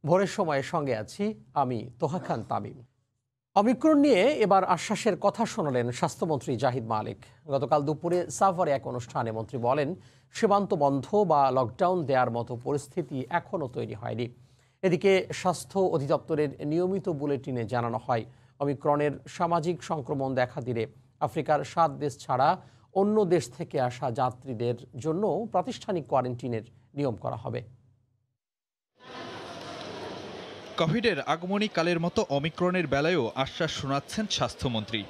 ভোরের সময়ের সঙ্গে আছি আমি তোহা খান তামিম। অমিক্রণ নিয়ে এবার আশ্বাসের কথা শোনালেন স্বাস্থ্যমন্ত্রী জাহিদ মালিক। গতকাল দুপুরে সাভারে এক অনুষ্ঠানে মন্ত্রী বলেন, সীমান্ত বন্ধ বা লকডাউন দেওয়ার মতো পরিস্থিতি এখনও তৈরি হয়নি। এদিকে স্বাস্থ্য অধিদপ্তরের নিয়মিত বুলেটিনে জানানো হয়, অমিক্রণের সামাজিক সংক্রমণ দেখা দিলে আফ্রিকার 7 দেশ ছাড়া অন্য দেশ থেকে আসা যাত্রীদের জন্য প্রাতিষ্ঠানিক কোয়ারেন্টিনের নিয়ম করা হবে। কোভিডের আগমনী কালের মতো অমিক্রণের বেলায়ও আশ্বাস শোনাচ্ছেন স্বাস্থ্যমন্ত্রী।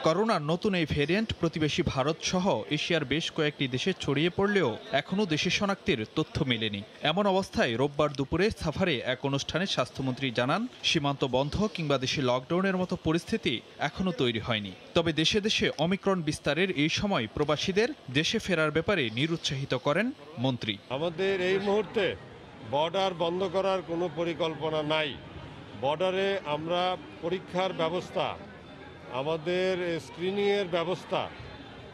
করোনার নতুন এই ভ্যারিয়েন্ট প্রতিবেশী ভারত সহ এশিয়ার বেশ কয়েকটি দেশে ছড়িয়ে পড়লেও এখনও দেশে শনাক্তের তথ্য মেলেনি। এমন অবস্থায় রোববার দুপুরে সাভারে এক অনুষ্ঠানে স্বাস্থ্যমন্ত্রী জানান, সীমান্ত বন্ধ কিংবা দেশে লকডাউনের মতো পরিস্থিতি এখনও তৈরি হয়নি। তবে দেশে দেশে অমিক্রণ বিস্তারের এই সময় প্রবাসীদের দেশে ফেরার ব্যাপারে নিরুৎসাহিত করেন মন্ত্রী। আমাদের এই মুহূর্তে বর্ডার বন্ধ করার কোনো পরিকল্পনা নাই। বর্ডারে আমরা পরীক্ষার ব্যবস্থা, আমাদের স্ক্রিনিংয়ের ব্যবস্থা,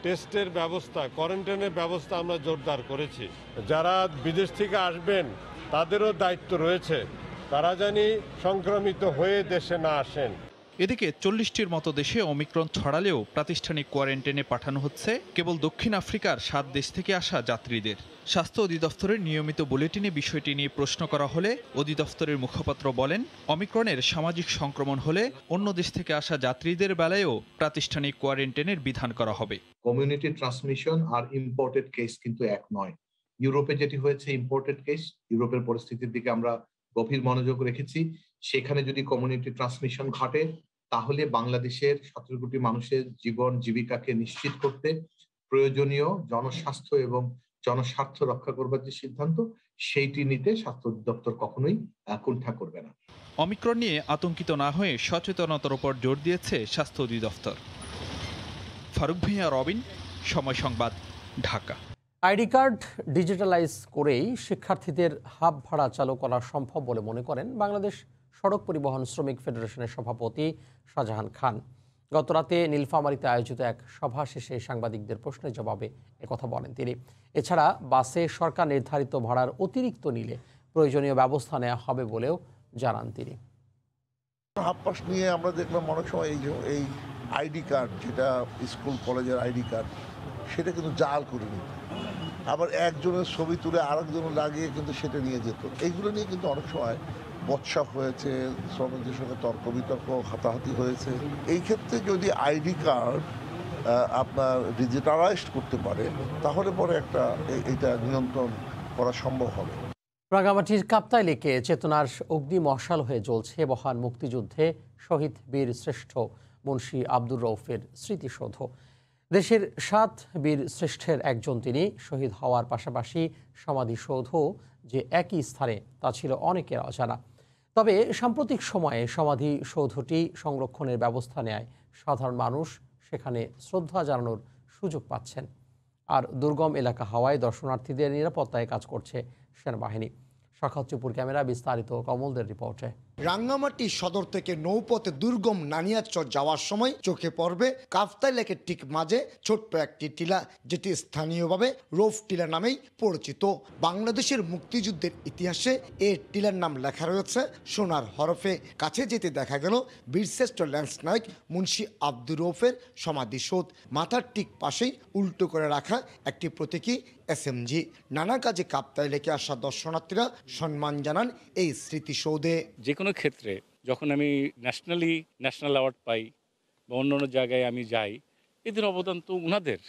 টেস্টের ব্যবস্থা, কোয়ারেন্টাইনের ব্যবস্থা আমরা জোরদার করেছি। যারা বিদেশ থেকে আসবেন তাদেরও দায়িত্ব রয়েছে, তারা জানি সংক্রমিত হয়ে দেশে না আসেন। এদিকে 40টির মতো দেশে অমিক্রণ ছড়ালেও প্রাতিষ্ঠানিক কোয়ারেন্টাইনে পাঠানো হচ্ছে কেবল দক্ষিণ আফ্রিকার 7 দেশ থেকে আসা যাত্রীদের। স্বাস্থ্য অধিদপ্তরের নিয়মিত বুলেটিনে বিষয়টি নিয়ে প্রশ্ন করা হলে অধিদপ্তরের মুখপাত্র বলেন, অমিক্রণের সামাজিক সংক্রমণ হলে অন্য দেশ থেকে আসা যাত্রীদের বেলায়ও প্রাতিষ্ঠানিক কোয়ারেন্টাইনের বিধান করা হবে। কমিউনিটি ট্রান্সমিশন আর ইম্পোর্টেড কেস কিন্তু এক নয়। ইউরোপে যেটি হয়েছে ইম্পোর্টেড কেস, ইউরোপের পরিস্থিতির দিকে আমরা গভীর মনোযোগ রেখেছি। সেখানে যদি কমিউনিটি ট্রান্সমিশন ঘটে তাহলে বাংলাদেশের 17 কোটি মানুষের জীবন জীবিকাকে নিশ্চিত করতে প্রয়োজনীয় জনস্বাস্থ্য এবং জনস্বার্থ রক্ষা করবার যে সিদ্ধান্ত, সেইটি নিতে স্বাস্থ্য অধিদপ্তর কখনোই কুণ্ঠা করবে না। অমিক্রণ নিয়ে আতঙ্কিত না হয়ে সচেতনতার উপর জোর দিয়েছে স্বাস্থ্য অধিদপ্তর। ফারুক ভূঁইয়া, রবিন, সময় সংবাদ, ঢাকা। আইডি কার্ড ডিজিটালাইজ করেই শিক্ষার্থীদের হাব ভাড়া চালু করা সম্ভব বলে মনে করেন বাংলাদেশ সড়ক পরিবহন শ্রমিক ফেডারেশনের সভাপতি শাহজাহান খান। গতরাতে নীলফামারীতে আয়োজিত এক সভা শেষে সাংবাদিকদের প্রশ্নের জবাবে একথা বলেন তিনি। এছাড়া বাসে সরকার নির্ধারিত ভাড়ার অতিরিক্ত নিলে প্রয়োজনীয় ব্যবস্থা নেওয়া হবে বলেও জানান তিনি। হাফ পাস নিয়ে আমরা দেখলাম অনেক সময় এই আইডি কার্ড, যেটা স্কুল কলেজের আইডি কার্ড, সেটা কিন্তু জাল করে নিত, আবার একজনের ছবি তুলে আরেকজনের লাগিয়ে কিন্তু সেটা নিয়ে যেত। এইগুলো নিয়ে কিন্তু অনেক সময় বৎসা হয়েছে, শ্রমিকদের সঙ্গে তর্ক বিতর্ক হাতাহাতি হয়েছে। এই ক্ষেত্রে যদি আইডি কার্ড আপনার ডিজিটালাইজড করতে পারে তাহলে পরে এটা নিয়ন্ত্রণ করা সম্ভব হবে। রাঙামাটির কাপ্তাই লেকে চেতনার অগ্নি মশাল হয়ে জ্বলছে মহান মুক্তিযুদ্ধে শহীদ বীর শ্রেষ্ঠ মুন্সী আব্দুর রউফের স্মৃতিসৌধ। দেশের 7 বীর শ্রেষ্ঠের একজন তিনি। শহীদ হওয়ার পাশাপাশি সমাধিসৌধ যে একই স্থানে তা ছিল অনেকের অজানা। তবে সাম্প্রতিক সময়ে সমাধিসৌধটি সংরক্ষণের ব্যবস্থা নেয় সাধারণ মানুষ সেখানে শ্রদ্ধা জানানোর সুযোগ পাচ্ছেন। আর দুর্গম এলাকা হওয়ায় দর্শনার্থীদের নিরাপত্তায় কাজ করছে সেনাবাহিনী। শাখাউচ্চপুর ক্যামেরা, বিস্তারিত কমলদের রিপোর্টে। রাঙ্গামাটি সদর থেকে নৌপথে দুর্গম নানিয়াচর যাওয়ার সময় চোখে পড়বে কাপ্তাই লেকের ঠিক মাঝে ছোট্ট একটি টিলা, যেটি স্থানীয়ভাবে রৌফ টিলা নামেই পরিচিত। বাংলাদেশের মুক্তিযুদ্ধের ইতিহাসে এই টিলার নাম লেখা রয়েছে সোনার হরফে। কাছে যেতে দেখা গেল বীরশ্রেষ্ঠ ল্যান্সনায়ক মুন্সী আব্দুর রউফের সমাধিসৌধ। মাথার ঠিক পাশেই উল্টো করে রাখা একটি প্রতীকী SMG। নানা কাজে কাপ্তাই লেকে আসা দর্শনার্থীরা সম্মান জানান এই স্মৃতিসৌধে। যে কোনো ক্ষেত্রে যখন আমি ন্যাশনাল অ্যাওয়ার্ড পাই বা অন্য জায়গায় আমি যাই, এদের অবদান তো উনাদের,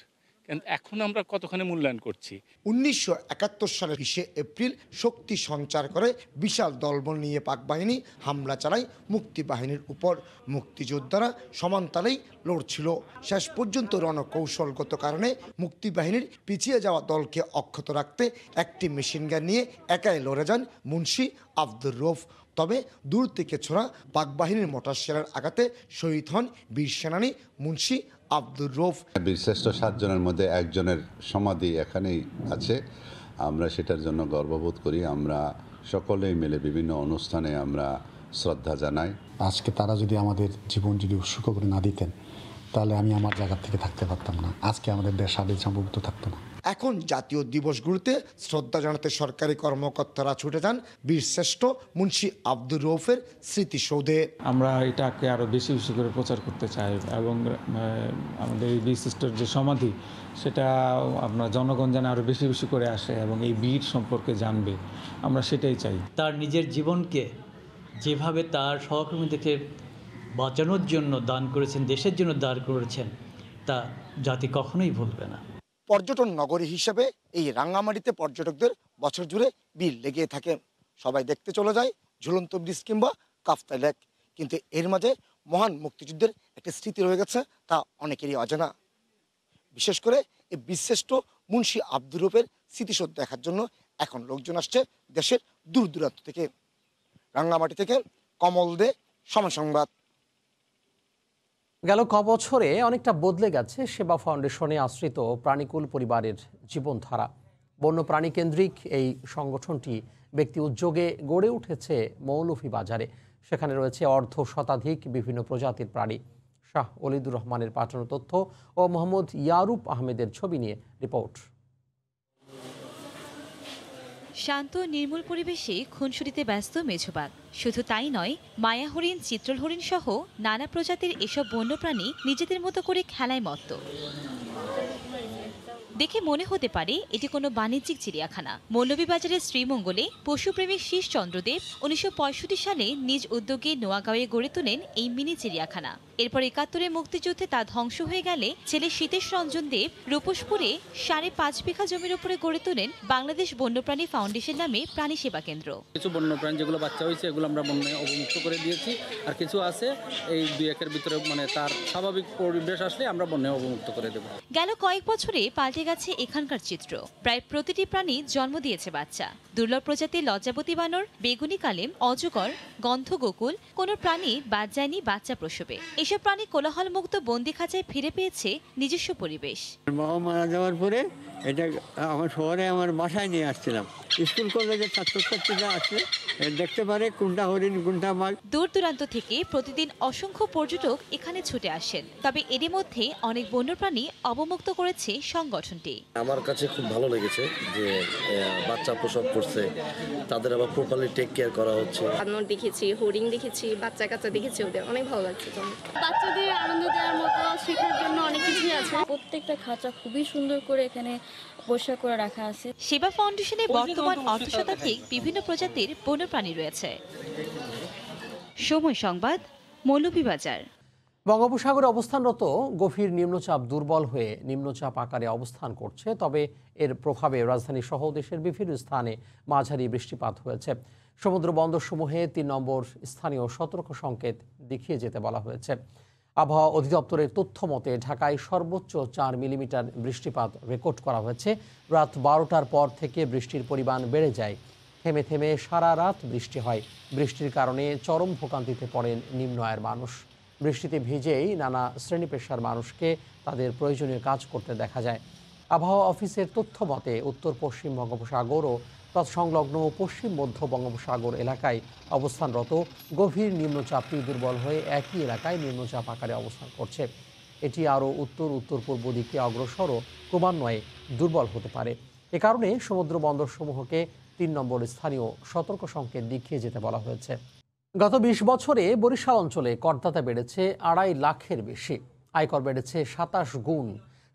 কিন্তু এখন আমরা কতখানি মূল্যায়ন করছি। 1971 সালের 20 এপ্রিল শক্তি সঞ্চার করে বিশাল দলবল নিয়ে পাক বাহিনী হামলা চালায় মুক্তিবাহিনীর উপর। মুক্তিযোদ্ধারা সমানতালেই লড়ছিল। শেষ পর্যন্ত রণকৌশলগত কারণে মুক্তিবাহিনীর পিছিয়ে যাওয়া দলকে অক্ষত রাখতে একটি মেশিনগান নিয়ে একাই লড়ে যান মুন্সী আব্দুর রউফ। তবে দূর থেকে ছোড়া পাকবাহিনীর মোটর শেলের আঘাতে শহীদ হন বীর সেনানী মুন্সী আব্দুর রউফ। বীরশ্রেষ্ঠ 7 জনের মধ্যে একজনের সমাধি এখানেই আছে। আমরা সেটার জন্য গর্ববোধ করি। আমরা সকলেই মিলে বিভিন্ন অনুষ্ঠানে আমরা শ্রদ্ধা জানাই। আজকে তারা যদি আমাদের জীবন যদি উৎসর্গ করে না দিতেন তাহলে আমি আমার জায়গা থেকে থাকতে পারতাম না। আজকে আমাদের দেশ স্বাধীন সার্বভৌমত্ব থাকতো না। এখন জাতীয় দিবসগুলোতে শ্রদ্ধা জানাতে সরকারি কর্মকর্তারা ছুটে যান বীরশ্রেষ্ঠ মুন্সি আব্দুর রউফের স্মৃতিসৌধে। আমরা এটাকে আরও বেশি বেশি করে প্রচার করতে চাই এবং আমাদের এই বীরশ্রেষ্ঠর যে সমাধি সেটা আপনার জনগণ যেন আরও বেশি বেশি করে আসে এবং এই বীর সম্পর্কে জানবে, আমরা সেটাই চাই। তার নিজের জীবনকে যেভাবে তার সহকর্মীদেরকে বাঁচানোর জন্য দান করেছেন, দেশের জন্য দান করেছেন, তা জাতি কখনোই ভুলবে না। পর্যটন নগরী হিসেবে এই রাঙ্গামাটিতে পর্যটকদের বছর জুড়ে ভিড় লেগে থাকে। সবাই দেখতে চলে যায় ঝুলন্ত ব্রিজ কিংবা কাপ্তাই লেক, কিন্তু এর মাঝে মহান মুক্তিযুদ্ধের একটি স্মৃতি রয়ে গেছে, তা অনেকেরই অজানা। বিশেষ করে এই বীরশ্রেষ্ঠ মুন্সি আব্দুর রউফের স্মৃতিসৌধ দেখার জন্য এখন লোকজন আসছে দেশের দূর দূরান্ত থেকে। রাঙ্গামাটি থেকে কমল দে, সময় সংবাদ। গেল বছরে অনেকটা বদলে গেছে সেবা ফাউন্ডেশনে আশ্রিত প্রাণীকুল পরিবারের জীবনধারা। বন্যপ্রাণী কেন্দ্রিক এই সংগঠনটি ব্যক্তি উদ্যোগে গড়ে উঠেছে মৌলভীবাজারে। সেখানে রয়েছে অর্ধশতাধিক বিভিন্ন প্রজাতির প্রাণী। শাহ ওলিদুর রহমানের পাঠানো তথ্য ও মোহাম্মদ ইয়ারুপ আহমেদের ছবি নিয়ে রিপোর্ট। শান্ত নির্মল পরিবেশে খুনসুটিতে ব্যস্ত মেঝবাগ। শুধু তাই নয়, মায়া হরিণ, চিত্রল হরিণ সহ নানা প্রজাতির এসব বন্যপ্রাণী নিজেদের মতো করে খেলায় মত্ত। দেখে মনে হতে পারে এটি কোনো বাণিজ্যিক চিড়িয়াখানা। মৌলভীবাজারের শ্রীমঙ্গলে পশুপ্রেমিক শীষ চন্দ্রদেব 1965 সালে নিজ উদ্যোগে নোয়াগাঁওয়ে গড়ে তোলেন এই মিনি চিড়িয়াখানা। এরপর 71-এ মুক্তিযুদ্ধে তা ধ্বংস হয়ে গেলে ছেলে সীতেশ রঞ্জন দেব রূপসপুরে 5.5 বিঘা জমির উপরে গড়ে তোলেন বাংলাদেশ বন্যপ্রাণী ফাউন্ডেশন নামে প্রাণী সেবা কেন্দ্র। কিছু বন্যপ্রাণী যেগুলো বাচ্চা হয়েছে এগুলো আমরা বন্যায় অবমুক্ত করে দিয়েছি, আর কিছু আছে এই 2-1-এর ভিতরে তার স্বাভাবিক পরিবেশ আসলে আমরা বন্যায় অবমুক্ত করে দেব। গেল কয়েক বছরে পাল্টে গেছে এখানকার চিত্র। প্রায় প্রতিটি প্রাণী জন্ম দিয়েছে বাচ্চা। দুর্লভ প্রজাতির লজ্জাবতী বানর, বেগুনি কালেম, অজগর, গন্ধগোকুল, কোনো প্রাণী বাদ যায়নি বাচ্চা প্রসবে। এসব প্রাণী কোলাহলমুক্ত বন্দি খাঁচায় ফিরে পেয়েছে নিজস্ব পরিবেশ। বাবা মারা যাওয়ার পরে এটা আমার শহরে আমার বাসায় নিয়ে আসছিলাম। স্কুল কলেজের ছাত্রছাত্রীরা আসলে দেখতে পারে কোনটা হরিণ কোনটা মাছ। দূর দূরান্ত থেকে প্রতিদিন অসংখ্য পর্যটক এখানে ছুটে আসেন। তবে এরই মধ্যে অনেক বন্যপ্রাণী অবমুক্ত করেছে সংগঠনটি। আমার কাছে খুব ভালো লেগেছে যে বাচ্চা প্রসব করছে, তাদের আবার প্রপারলি টেক কেয়ার করা হচ্ছে। বানর দেখেছি, হরিণ দেখেছি, বাচ্চা কাচ্চা দেখেছি, ওদের অনেক ভালো লাগছে। বাচ্চাদের আনন্দ দেওয়ার মতো শেখার জন্য অনেক কিছুই আছে। প্রত্যেকটা খাঁচা খুবই সুন্দর করে এখানে পরিষ্কার করে রাখা আছে। সেবা ফাউন্ডেশনে বর্তমান অর্ধশতাধিক বিভিন্ন প্রজাতির বন্যপ্রাণী রয়েছে। সময় সংবাদ, মৌলভীবাজার। বঙ্গোপসাগরে অবস্থানরত গভীর নিম্নচাপ দুর্বল হয়ে নিম্নচাপ আকারে অবস্থান করছে। তবে এর প্রভাবে রাজধানী সহ দেশের বিভিন্ন স্থানে মাঝারি বৃষ্টিপাত হয়েছে। সমুদ্র বন্দরসমূহে 3 নম্বর স্থানীয় সতর্ক সংকেত দেখিয়ে যেতে বলা হয়েছে। আবহাওয়া অধিদপ্তরের তথ্য মতে ঢাকায় সর্বোচ্চ 4 মিলিমিটার বৃষ্টিপাত রেকর্ড করা হয়েছে। রাত 12টার পর থেকে বৃষ্টির পরিমাণ বেড়ে যায়। থেমে থেমে সারা রাত বৃষ্টি হয়। বৃষ্টির কারণে চরম ভোগান্তিতে পড়েন নিম্ন আয়ের মানুষ। বৃষ্টিতে ভিজেই নানা শ্রেণী পেশার মানুষকে তাদের প্রয়োজনীয় কাজ করতে দেখা যায়। আবহাওয়া অফিসের তথ্য মতে উত্তর পশ্চিম বঙ্গোপসাগর ও তৎসংলগ্ন পশ্চিম মধ্য বঙ্গোপসাগর এলাকায় অবস্থানরত গভীর নিম্নচাপটি দুর্বল হয়ে একই এলাকায় নিম্নচাপ আকারে অবস্থান করছে। এটি আরও উত্তর পূর্ব দিকে অগ্রসর ও ক্রমান্বয়ে দুর্বল হতে পারে। এ কারণে সমুদ্র বন্দরসমূহকে 3 নম্বর স্থানীয় সতর্ক সংকেত দেখিয়ে যেতে বলা হয়েছে। গত 20 বছরে বরিশাল অঞ্চলে করদাতা বেড়েছে 2.5 লাখের বেশি। আয়কর বেড়েছে 27 গুণ।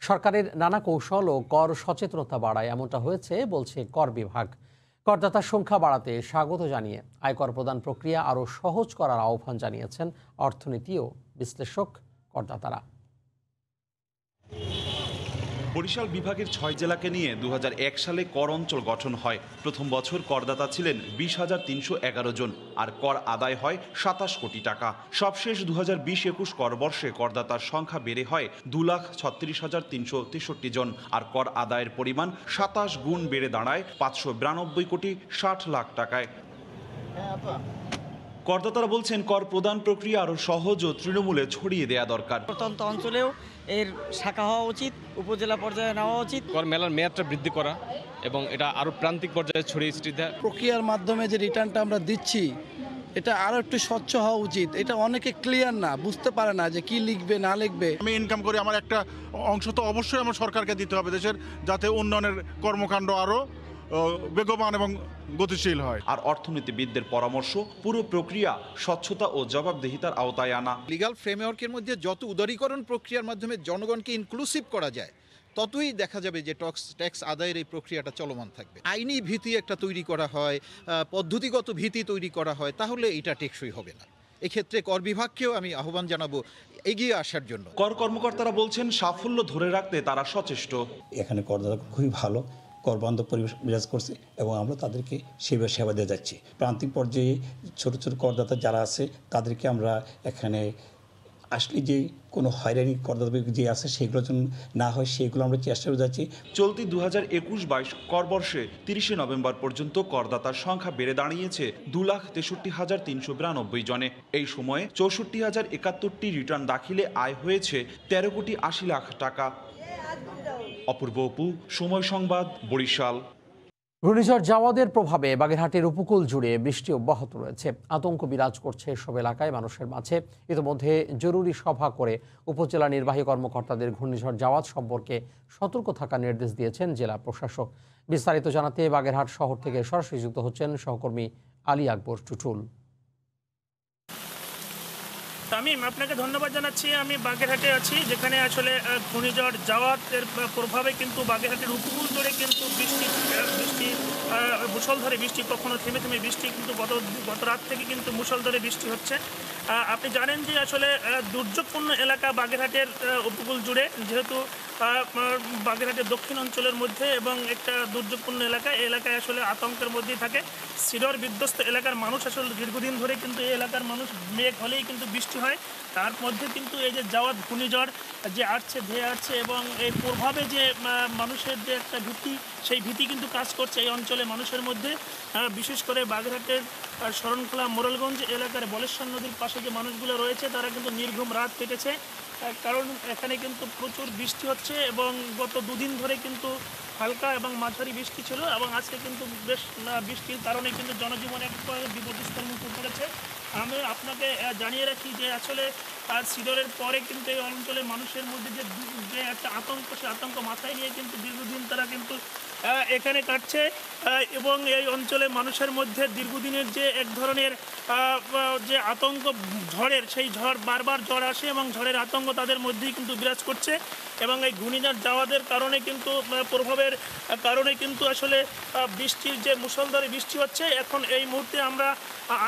সরকারের নানা কৌশল ও কর সচেতনতা বাড়ায় এমনটা হয়েছে বলছে কর বিভাগ। করদাতার সংখ্যা বাড়াতে স্বাগত জানিয়ে আয়কর প্রদান প্রক্রিয়া আরও সহজ করার আহ্বান জানিয়েছেন অর্থনীতি ও বিশ্লেষক করদাতারা। বরিশাল বিভাগের 6 জেলাকে নিয়ে 2001 সালে কর অঞ্চল গঠন হয়। প্রথম বছর করদাতা ছিলেন 20,311 জন, আর কর আদায় হয় 27 কোটি টাকা। সবশেষ 2020-21 কর বর্ষে করদাতার সংখ্যা বেড়ে হয় 2,36,363 জন, আর কর আদায়ের পরিমাণ 27 গুণ বেড়ে দাঁড়ায় 592 কোটি 60 লাখ টাকায়। করদাতারা বলছেন কর প্রদান প্রক্রিয়া আরও সহজ ও তৃণমূলে ছড়িয়ে দেয়া দরকার। প্রত্যন্ত অঞ্চলেও এর শাখা হওয়া উচিত, উপজেলা পর্যায়ে নেওয়া উচিত। কর মেলার মেয়াদটা বৃদ্ধি করা এবং এটা আরও প্রান্তিক পর্যায়ে ছড়িয়ে ছিটিয়ে দেওয়া। প্রক্রিয়ার মাধ্যমে যে রিটার্নটা আমরা দিচ্ছি এটা আরও একটু স্বচ্ছ হওয়া উচিত। এটা অনেকে ক্লিয়ার না, বুঝতে পারে না যে কি লিখবে না লিখবে। আমি ইনকাম করি, আমার একটা অংশ তো অবশ্যই আমার সরকারকে দিতে হবে দেশের, যাতে উন্নয়নের কর্মকাণ্ড আরও বেগবান এবং গতিশীল হয়। আর অর্থনীতিবিদদের পরামর্শ, পুরো প্রক্রিয়া স্বচ্ছতা ও জবাবদিহিতার আওতায় আনা। লিগ্যাল ফ্রেমওয়ার্কের মধ্যে যত উদারীকরণ প্রক্রিয়ার মাধ্যমে জনগণকে ইনক্লুসিভ করা যায়, ততই দেখা যাবে যে ট্যাক্স আদায়ের এই প্রক্রিয়াটা চলমান থাকবে। আইনি ভীতি একটা তৈরি করা হয়, পদ্ধতিগত ভীতি তৈরি করা হয়, তাহলে এটা টেকসই হবে না। এক্ষেত্রে কর বিভাগকেও আমি আহ্বান জানাবো এগিয়ে আসার জন্য। কর কর্মকর্তারা বলছেন সাফল্য ধরে রাখতে তারা সচেষ্ট। এখানে করদাতা খুবই ভালো, করবান্ধব পরিবেশ বিরাজ করছে এবং আমরা তাদেরকে সেবা সেবা দিয়ে যাচ্ছি। প্রান্তিক পর্যায়ে ছোট ছোট করদাতা যারা আছে তাদেরকে আমরা এখানে আসলে যে কোনো হয়রানি করদাতা যে আছে সেগুলো যেন না হয় সেগুলো আমরা চেষ্টা করে যাচ্ছি। চলতি 2021-22 করবর্ষে 30 নভেম্বর পর্যন্ত করদাতার সংখ্যা বেড়ে দাঁড়িয়েছে 2,63,392 জনে। এই সময়ে 64,071টি রিটার্ন দাখিলে আয় হয়েছে 13,80,00,000 টাকা। অপূর্ব অপু, সময় সংবাদ, বরিশাল। ঘূর্ণিঝড় জাওয়াদের প্রভাবে বাগেরহাটের উপকূল জুড়ে বৃষ্টি অব্যাহত রয়েছে। আতঙ্ক বিরাজ করছে এসব এলাকায় মানুষের মাঝে। ইতিমধ্যে জরুরি সভা করে উপজেলা নির্বাহী কর্মকর্তাদের ঘূর্ণিঝড় জাওয়াদ সম্পর্কে সতর্ক থাকার নির্দেশ দিয়েছেন জেলা প্রশাসক। বিস্তারিত জানাতে বাগেরহাট শহর থেকে সরাসরি যুক্ত হচ্ছেন সহকর্মী আলী আকবর টুটুল। তামিম, আপনাকে ধন্যবাদ জানাচ্ছি। আমি বাগেরহাটে আছি, যেখানে আসলে ঘূর্ণিঝড় জাওয়াদের প্রভাবে কিন্তু বাগেরহাটের উপকূল জুড়ে কিন্তু বৃষ্টি মুষলধারে বৃষ্টি, কখনো থেমে থেমে বৃষ্টি কিন্তু গত রাত থেকে কিন্তু মুষলধারে বৃষ্টি হচ্ছে। আপনি জানেন যে আসলে দুর্যোগপূর্ণ এলাকা বাগেরহাটের উপকূল জুড়ে, যেহেতু বাগেরহাটের দক্ষিণ অঞ্চলের মধ্যে এবং একটা দুর্যোগপূর্ণ এলাকা, এই এলাকায় আসলে আতঙ্কের মধ্যেই থাকে। সিডর বিধ্বস্ত এলাকার মানুষ আসলে দীর্ঘদিন ধরে কিন্তু এই এলাকার মানুষ মেঘ হলেই কিন্তু বৃষ্টি হয়, তার মধ্যে কিন্তু এই যে জাওয়াদ ঘূর্ণিঝড় যে আসছে, ধেয়ে আসছে এবং এই প্রভাবে যে মানুষের যে একটা ভীতি, সেই ভীতি কিন্তু কাজ করছে এই অঞ্চলে মানুষের মধ্যে। বিশেষ করে বাগেরহাটের শরণখোলা মোরলগঞ্জ এলাকার বলেশ্বর নদীর পাশে যে মানুষগুলো রয়েছে তারা কিন্তু নির্ঘুম রাত কেটেছে, কারণ এখানে কিন্তু প্রচুর বৃষ্টি হচ্ছে এবং গত দুদিন ধরে কিন্তু হালকা এবং মাঝারি বৃষ্টি ছিল এবং আজকে কিন্তু বেশ বৃষ্টির কারণে কিন্তু জনজীবন একবার বিপর্যস্তর মুখে পড়েছে। আমি আপনাকে জানিয়ে রাখি যে আসলে সিডরের পরে কিন্তু এই অঞ্চলের মানুষের মধ্যে যে একটা আতঙ্ক, সে আতঙ্ক মাথায় নিয়ে কিন্তু দীর্ঘদিন তারা কিন্তু এখানে কাটছে এবং এই অঞ্চলে মানুষের মধ্যে দীর্ঘদিনের যে এক ধরনের যে আতঙ্ক ঝড়ের, সেই ঝড় বারবার ঝড় আসে এবং ঝড়ের আতঙ্ক তাদের মধ্যেই কিন্তু বিরাজ করছে এবং এই ঘূর্ণিঝড় জাওয়াদের কারণে কিন্তু প্রভাবের কারণে কিন্তু আসলে বৃষ্টির যে মুষলধারে বৃষ্টি হচ্ছে। এখন এই মুহূর্তে আমরা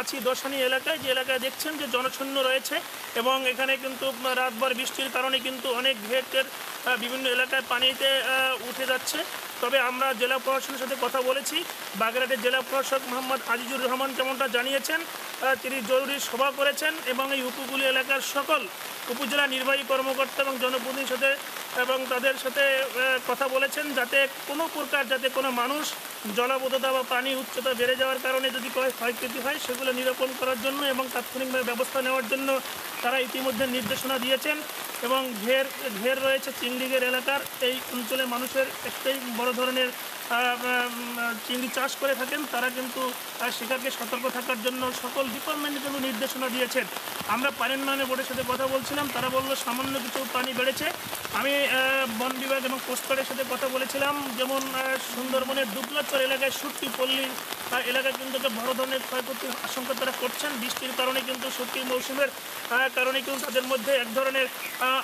আছি দশানী এলাকায়, যে এলাকায় দেখছেন যে জনশূন্য রয়েছে এবং এখানে কিন্তু রাতভর বৃষ্টির কারণে কিন্তু অনেক ঘেটের বিভিন্ন এলাকায় পানিতে উঠে যাচ্ছে। তবে আমরা জেলা প্রশাসনের সাথে কথা বলেছি। বাগেরহাটের জেলা প্রশাসক মোহাম্মদ আজিজুর রহমান যেমনটা জানিয়েছেন, তিনি জরুরি সভা করেছেন এবং এই উপকূলীয় এলাকার সকল উপজেলা নির্বাহী কর্মকর্তা এবং জনপ্রতিনিধির সাথে এবং তাদের সাথে কথা বলেছেন, যাতে কোনো প্রকার যাতে কোনো মানুষ জলাবদ্ধতা বা পানি উচ্চতা বেড়ে যাওয়ার কারণে যদি ক্ষয়ক্ষতি হয় সেগুলো নিরূপণ করার জন্য এবং তাৎক্ষণিকভাবে ব্যবস্থা নেওয়ার জন্য তারা ইতিমধ্যে নির্দেশনা দিয়েছেন। এবং ঘের রয়েছে চিংড়িঘের এলাকার এই অঞ্চলে মানুষের একটাই বড় ধরনের চিংড়ি চাষ করে থাকেন, তারা কিন্তু সেখানে সতর্ক থাকার জন্য সকল ডিপার্টমেন্টে কিন্তু নির্দেশনা দিয়েছেন। আমরা পানি উন্নয়ন বোর্ডের সাথে কথা বলছিলাম, তারা বললো সামান্য কিছু পানি বেড়েছে। আমি বন বিভাগ এবং কোস্টগার্ডের সাথে কথা বলেছিলাম, যেমন সুন্দরবনের দুবলাচর এলাকায় সুটকি পল্লী এলাকায় কিন্তু একটা বড় ধরনের ক্ষয়ক্ষতির আশঙ্কা তারা করছেন। বৃষ্টির কারণে কিন্তু সুটকি মৌসুমের কারণে কিন্তু তাদের মধ্যে এক ধরনের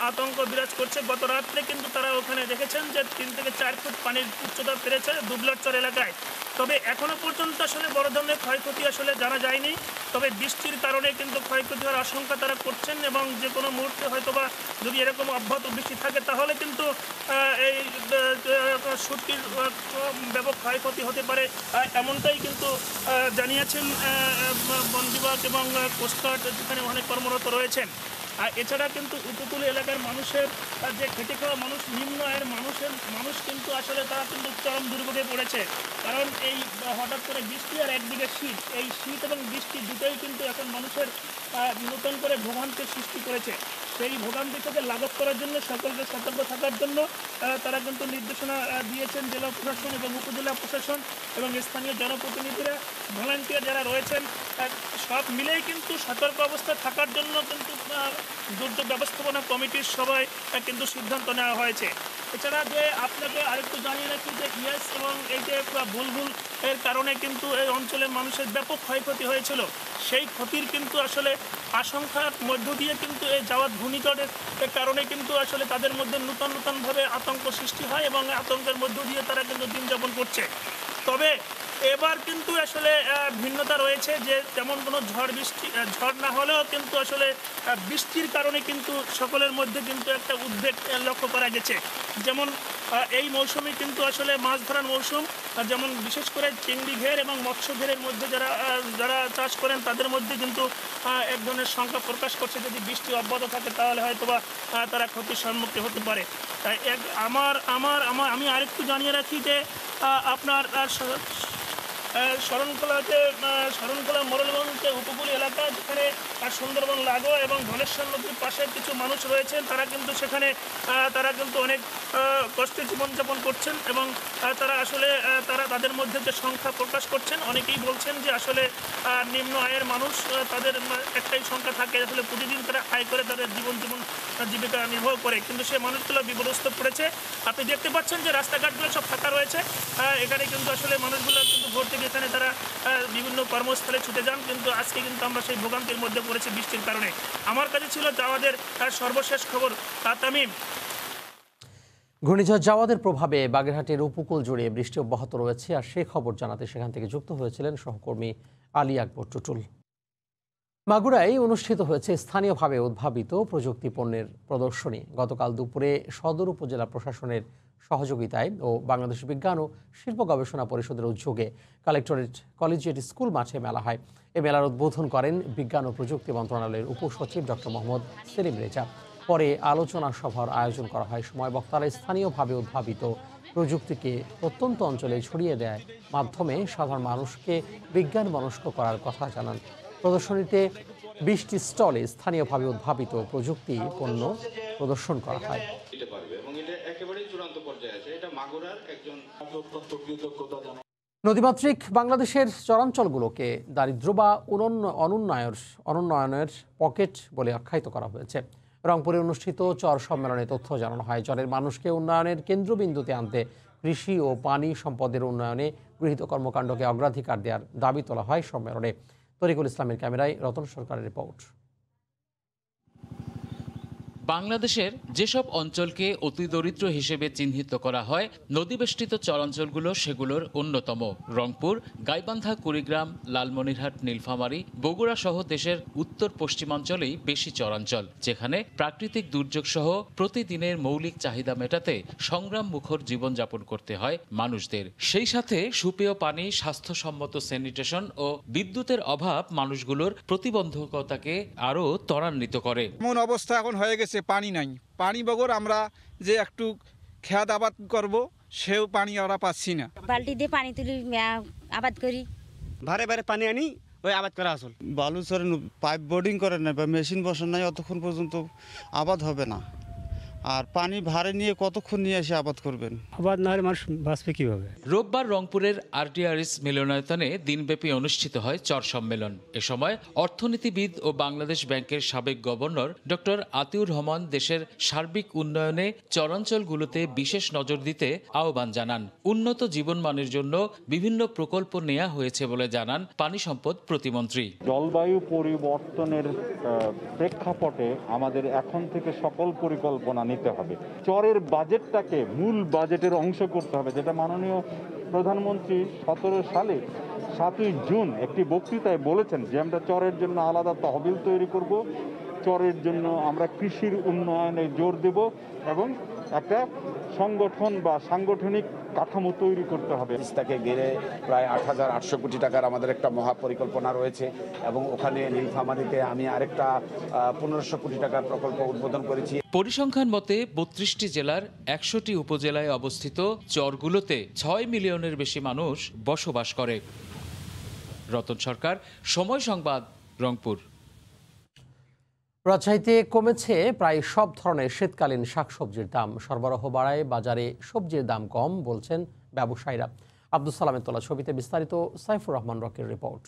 আতঙ্ক বিরাজ করছে। গত রাত্রে কিন্তু তারা ওখানে দেখেছেন যে 3 থেকে 4 ফুট পানির উচ্চতা বেড়েছে দুবলাচর এলাকায়। তবে এখনো পর্যন্ত আসলে বড় ধরনের ক্ষয়ক্ষতি আসলে জানা যায়নি, তবে বৃষ্টির কারণে কিন্তু ক্ষয়ক্ষতি হওয়ার আশঙ্কা তারা করছেন এবং যে কোনো মুহূর্তে হয়তোবা যদি এরকম অব্যাহত বৃষ্টি থাকে তাহলে কিন্তু এই সুটকির ব্যাপক ক্ষয়ক্ষতি হতে পারে, এমনটাই কিন্তু জানিয়েছেন বন বিভাগ এবং কোস্টগার্ড যেখানে অনেক কর্মরত রয়েছেন। এছাড়া কিন্তু উপকূল এলাকার মানুষের যে খেটে খাওয়া মানুষ, নিম্ন আয়ের মানুষ কিন্তু আসলে তারা কিন্তু চরম দুর্ভোগে পড়েছে, কারণ এই হঠাৎ করে বৃষ্টি আর একদিকে শীত, এই শীত এবং বৃষ্টি দুটোই কিন্তু এখন মানুষের নতুন করে ভোগান্তির সৃষ্টি করেছে। সেই ভোগান্তি থেকে লাঘব করার জন্য সকলকে সতর্ক থাকার জন্য তারা কিন্তু নির্দেশনা দিয়েছেন জেলা প্রশাসন এবং উপজেলা প্রশাসন এবং স্থানীয় জনপ্রতিনিধিরা, ভলান্টিয়ার যারা রয়েছেন, সব মিলেই কিন্তু সতর্ক অবস্থা থাকার জন্য কিন্তু দুর্যোগ ব্যবস্থাপনা কমিটির সবাই কিন্তু সিদ্ধান্ত নেওয়া হয়েছে। এছাড়া যে আপনাকে আরেকটু জানিয়ে রাখি যে ইয়াস এবং এই যে বুলবুল এর কারণে কিন্তু এই অঞ্চলের মানুষের ব্যাপক ক্ষয়ক্ষতি হয়েছিল। সেই ক্ষতির কিন্তু আসলে আশঙ্কার মধ্য দিয়ে কিন্তু এই জাওয়াদ ঘূর্ণিঝড়ের কারণে কিন্তু আসলে তাদের মধ্যে নূতনভাবে আতঙ্ক সৃষ্টি হয় এবং আতঙ্কের মধ্য দিয়ে তারা কিন্তু দিন যাপন করছে। তবে এবার কিন্তু আসলে ভিন্নতা রয়েছে যে তেমন কোনো ঝড় না হলেও কিন্তু আসলে বৃষ্টির কারণে কিন্তু সকলের মধ্যে কিন্তু একটা উদ্বেগ লক্ষ্য করা গেছে। যেমন এই মৌসুমে কিন্তু আসলে মাছ ধরার মৌসুম, যেমন বিশেষ করে চিংড়ি ঘের এবং মৎস্য ঘেরের মধ্যে যারা চাষ করেন তাদের মধ্যে কিন্তু এক ধরনের শঙ্কা প্রকাশ করছে যদি বৃষ্টি অব্যাহত থাকে তাহলে হয়তোবা তারা ক্ষতির সম্মুখীন হতে পারে। তাই আমি আরেকটু জানিয়ে রাখি যে আপনার শরণখোলা মোড়লগঞ্জ উপকূল এলাকা, যেখানে সুন্দরবন লাগোয়া এবং ধলেশ্বর নদীর পাশে কিছু মানুষ রয়েছেন, তারা কিন্তু অনেক কষ্টে জীবনযাপন করছেন এবং তারা তাদের মধ্যে যে সংখ্যা প্রকাশ করছেন, অনেকেই বলছেন যে আসলে নিম্ন আয়ের মানুষ, তাদের একটাই সংখ্যা থাকে, আসলে প্রতিদিন তারা আয় করে তাদের জীবিকা নির্বাহ করে, কিন্তু সে মানুষগুলো বিপদস্ত পড়েছে। আপনি দেখতে পাচ্ছেন যে রাস্তাঘাটগুলো সব ফাঁকা রয়েছে। এখানে কিন্তু আসলে মানুষগুলো কিন্তু ভোর থেকে এখানে তারা বিভিন্ন কর্মস্থলে ছুটে যান, কিন্তু আজকে কিন্তু আমরা সেই ভোগান্তির মধ্যে পড়েছি বৃষ্টির কারণে। আমার কাছে ছিল জাওয়াদের সর্বশেষ খবর। তামিম। ঘূর্ণিঝড় জাওয়াদের প্রভাবে বাগেরহাটের উপকূল জুড়ে বৃষ্টি অব্যাহত রয়েছে, আর সেই খবর জানাতে সেখান থেকে যুক্ত হয়েছিলেন সহকর্মী আলী আকবর টুটুল। মাগুরায় অনুষ্ঠিত হয়েছে স্থানীয়ভাবে উদ্ভাবিত প্রযুক্তি পণ্যের প্রদর্শনী। গতকাল দুপুরে সদর উপজেলা প্রশাসনের সহযোগিতায় ও বাংলাদেশ বিজ্ঞান ও শিল্প গবেষণা পরিষদের উদ্যোগে কালেক্টরেট কলেজিয়েট স্কুল মাঠে মেলা হয়। এ মেলার উদ্বোধন করেন বিজ্ঞান ও প্রযুক্তি মন্ত্রণালয়ের উপসচিব ডক্টর মোহাম্মদ সেলিম রেজা। পরে আলোচনা সভার আয়োজন করা হয়। সময় বক্তারা স্থানীয়ভাবে উদ্ভাবিত প্রযুক্তিকে প্রত্যন্ত অঞ্চলে ছড়িয়ে দেওয়ার মাধ্যমে সাধারণ মানুষকে বিজ্ঞান মনস্ক করার কথা জানান। প্রদর্শনীতে 20টি স্টলে স্থানীয়ভাবে উদ্ভাবিত প্রযুক্তি পণ্য প্রদর্শন করা হয়। নদীমাতৃক বাংলাদেশের চরাঞ্চলগুলোকে দারিদ্র বা অনুন্নয়নের পকেট বলে আখ্যায়িত করা হয়েছে। রংপুরে অনুষ্ঠিত চর সম্মেলনে তথ্য জানানো হয়। চরের মানুষকে উন্নয়নের কেন্দ্রবিন্দুতে আনতে কৃষি ও পানি সম্পদের উন্নয়নে গৃহীত কর্মকাণ্ডকে অগ্রাধিকার দেওয়ার দাবি তোলা হয় সম্মেলনে। তরিকুল ইসলামের ক্যামেরায় রতন সরকারের রিপোর্ট। বাংলাদেশের যেসব অঞ্চলকে অতি দরিদ্র হিসেবে চিহ্নিত করা হয়, নদীবেষ্টিত চরাঞ্চলগুলো সেগুলোর অন্যতম। রংপুর, গাইবান্ধা, কুড়িগ্রাম, লালমনিরহাট, নীলফামারী, বগুড়া সহ দেশের উত্তর পশ্চিমাঞ্চলেই বেশি চরাঞ্চল, যেখানে প্রাকৃতিক দুর্যোগ সহ প্রতিদিনের মৌলিক চাহিদা মেটাতে সংগ্রাম মুখর জীবনযাপন করতে হয় মানুষদের। সেই সাথে সুপেয় পানি, স্বাস্থ্যসম্মত স্যানিটেশন ও বিদ্যুতের অভাব মানুষগুলোর প্রতিবন্ধকতাকে আরও ত্বরান্বিত করে। এমন অবস্থা এখন হয়ে গেছে, পানি নাই। পানি বগর আমরা যে একটু খেত আবাদ করব, সেও পানি আমরা পাচ্ছি না। বালতি দিয়ে পানি তুলি আবাদ করি, ভারে ভারে পানি আনি ওই আবাদ করা আসল। বালু চরে পাইপ বোর্ডিং করে নাই বা মেশিন বসান নাই, অতক্ষণ পর্যন্ত আবাদ হবে না। আর পানি ভারে নিয়ে কতক্ষণ নিয়ে এসে আবাদ করবেন? আবাদ না হলে মানুষ বাঁচবে কিভাবে? রোববার রংপুরের আরটিআরএস মিলনায়তনে দিনব্যাপী অনুষ্ঠিত হয় চর সম্মেলন। এ সময় অর্থনীতিবিদ ও বাংলাদেশ ব্যাংকের সাবেক গভর্নর ডক্টর আতিউর রহমান দেশের সার্বিক উন্নয়নে চরাঞ্চলগুলোতে বিশেষ নজর দিতে আহ্বান জানান। উন্নত জীবনমানের জন্য বিভিন্ন প্রকল্প নেওয়া হয়েছে বলে জানান পানি সম্পদ প্রতিমন্ত্রী। জলবায়ু পরিবর্তনের প্রেক্ষাপটে আমাদের এখন থেকে সকল পরিকল্পনা নিতে হবে। চরের বাজেটটাকে মূল বাজেটের অংশ করতে হবে, যেটা মাননীয় প্রধানমন্ত্রী 17 সালে 7ই জুন একটি বক্তৃতায় বলেছেন যে আমরা চরের জন্য আলাদা তহবিল তৈরি করব, চরের জন্য আমরা কৃষির উন্নয়নে জোর দেব এবং একটা সংগঠন বা সাংগঠনিক কাঠামো তৈরি করতে হবে। তিস্তাকে ঘিরে প্রায় 8,800 কোটি টাকার আমাদের একটা মহাপরিকল্পনা রয়েছে এবং ওখানে নীলফামারীতে আমি আরেকটা 1500 কোটি টাকার প্রকল্প উদ্বোধন করেছি। পরিসংখ্যান মতে 32টি জেলার 100টি উপজেলায় অবস্থিত চরগুলোতে 6 মিলিয়নের বেশি মানুষ বসবাস করে। রতন সরকার, সময় সংবাদ, রংপুর। রাজশাহীতে কমেছে প্রায় সব ধরনের শীতকালীন শাকসবজির দাম। সরবরাহ বাড়ায় বাজারে সবজির দাম কম বলছেন ব্যবসায়ীরা। আব্দুল সালামের তোলা ছবিতে বিস্তারিত সাইফুর রহমান রকির রিপোর্ট।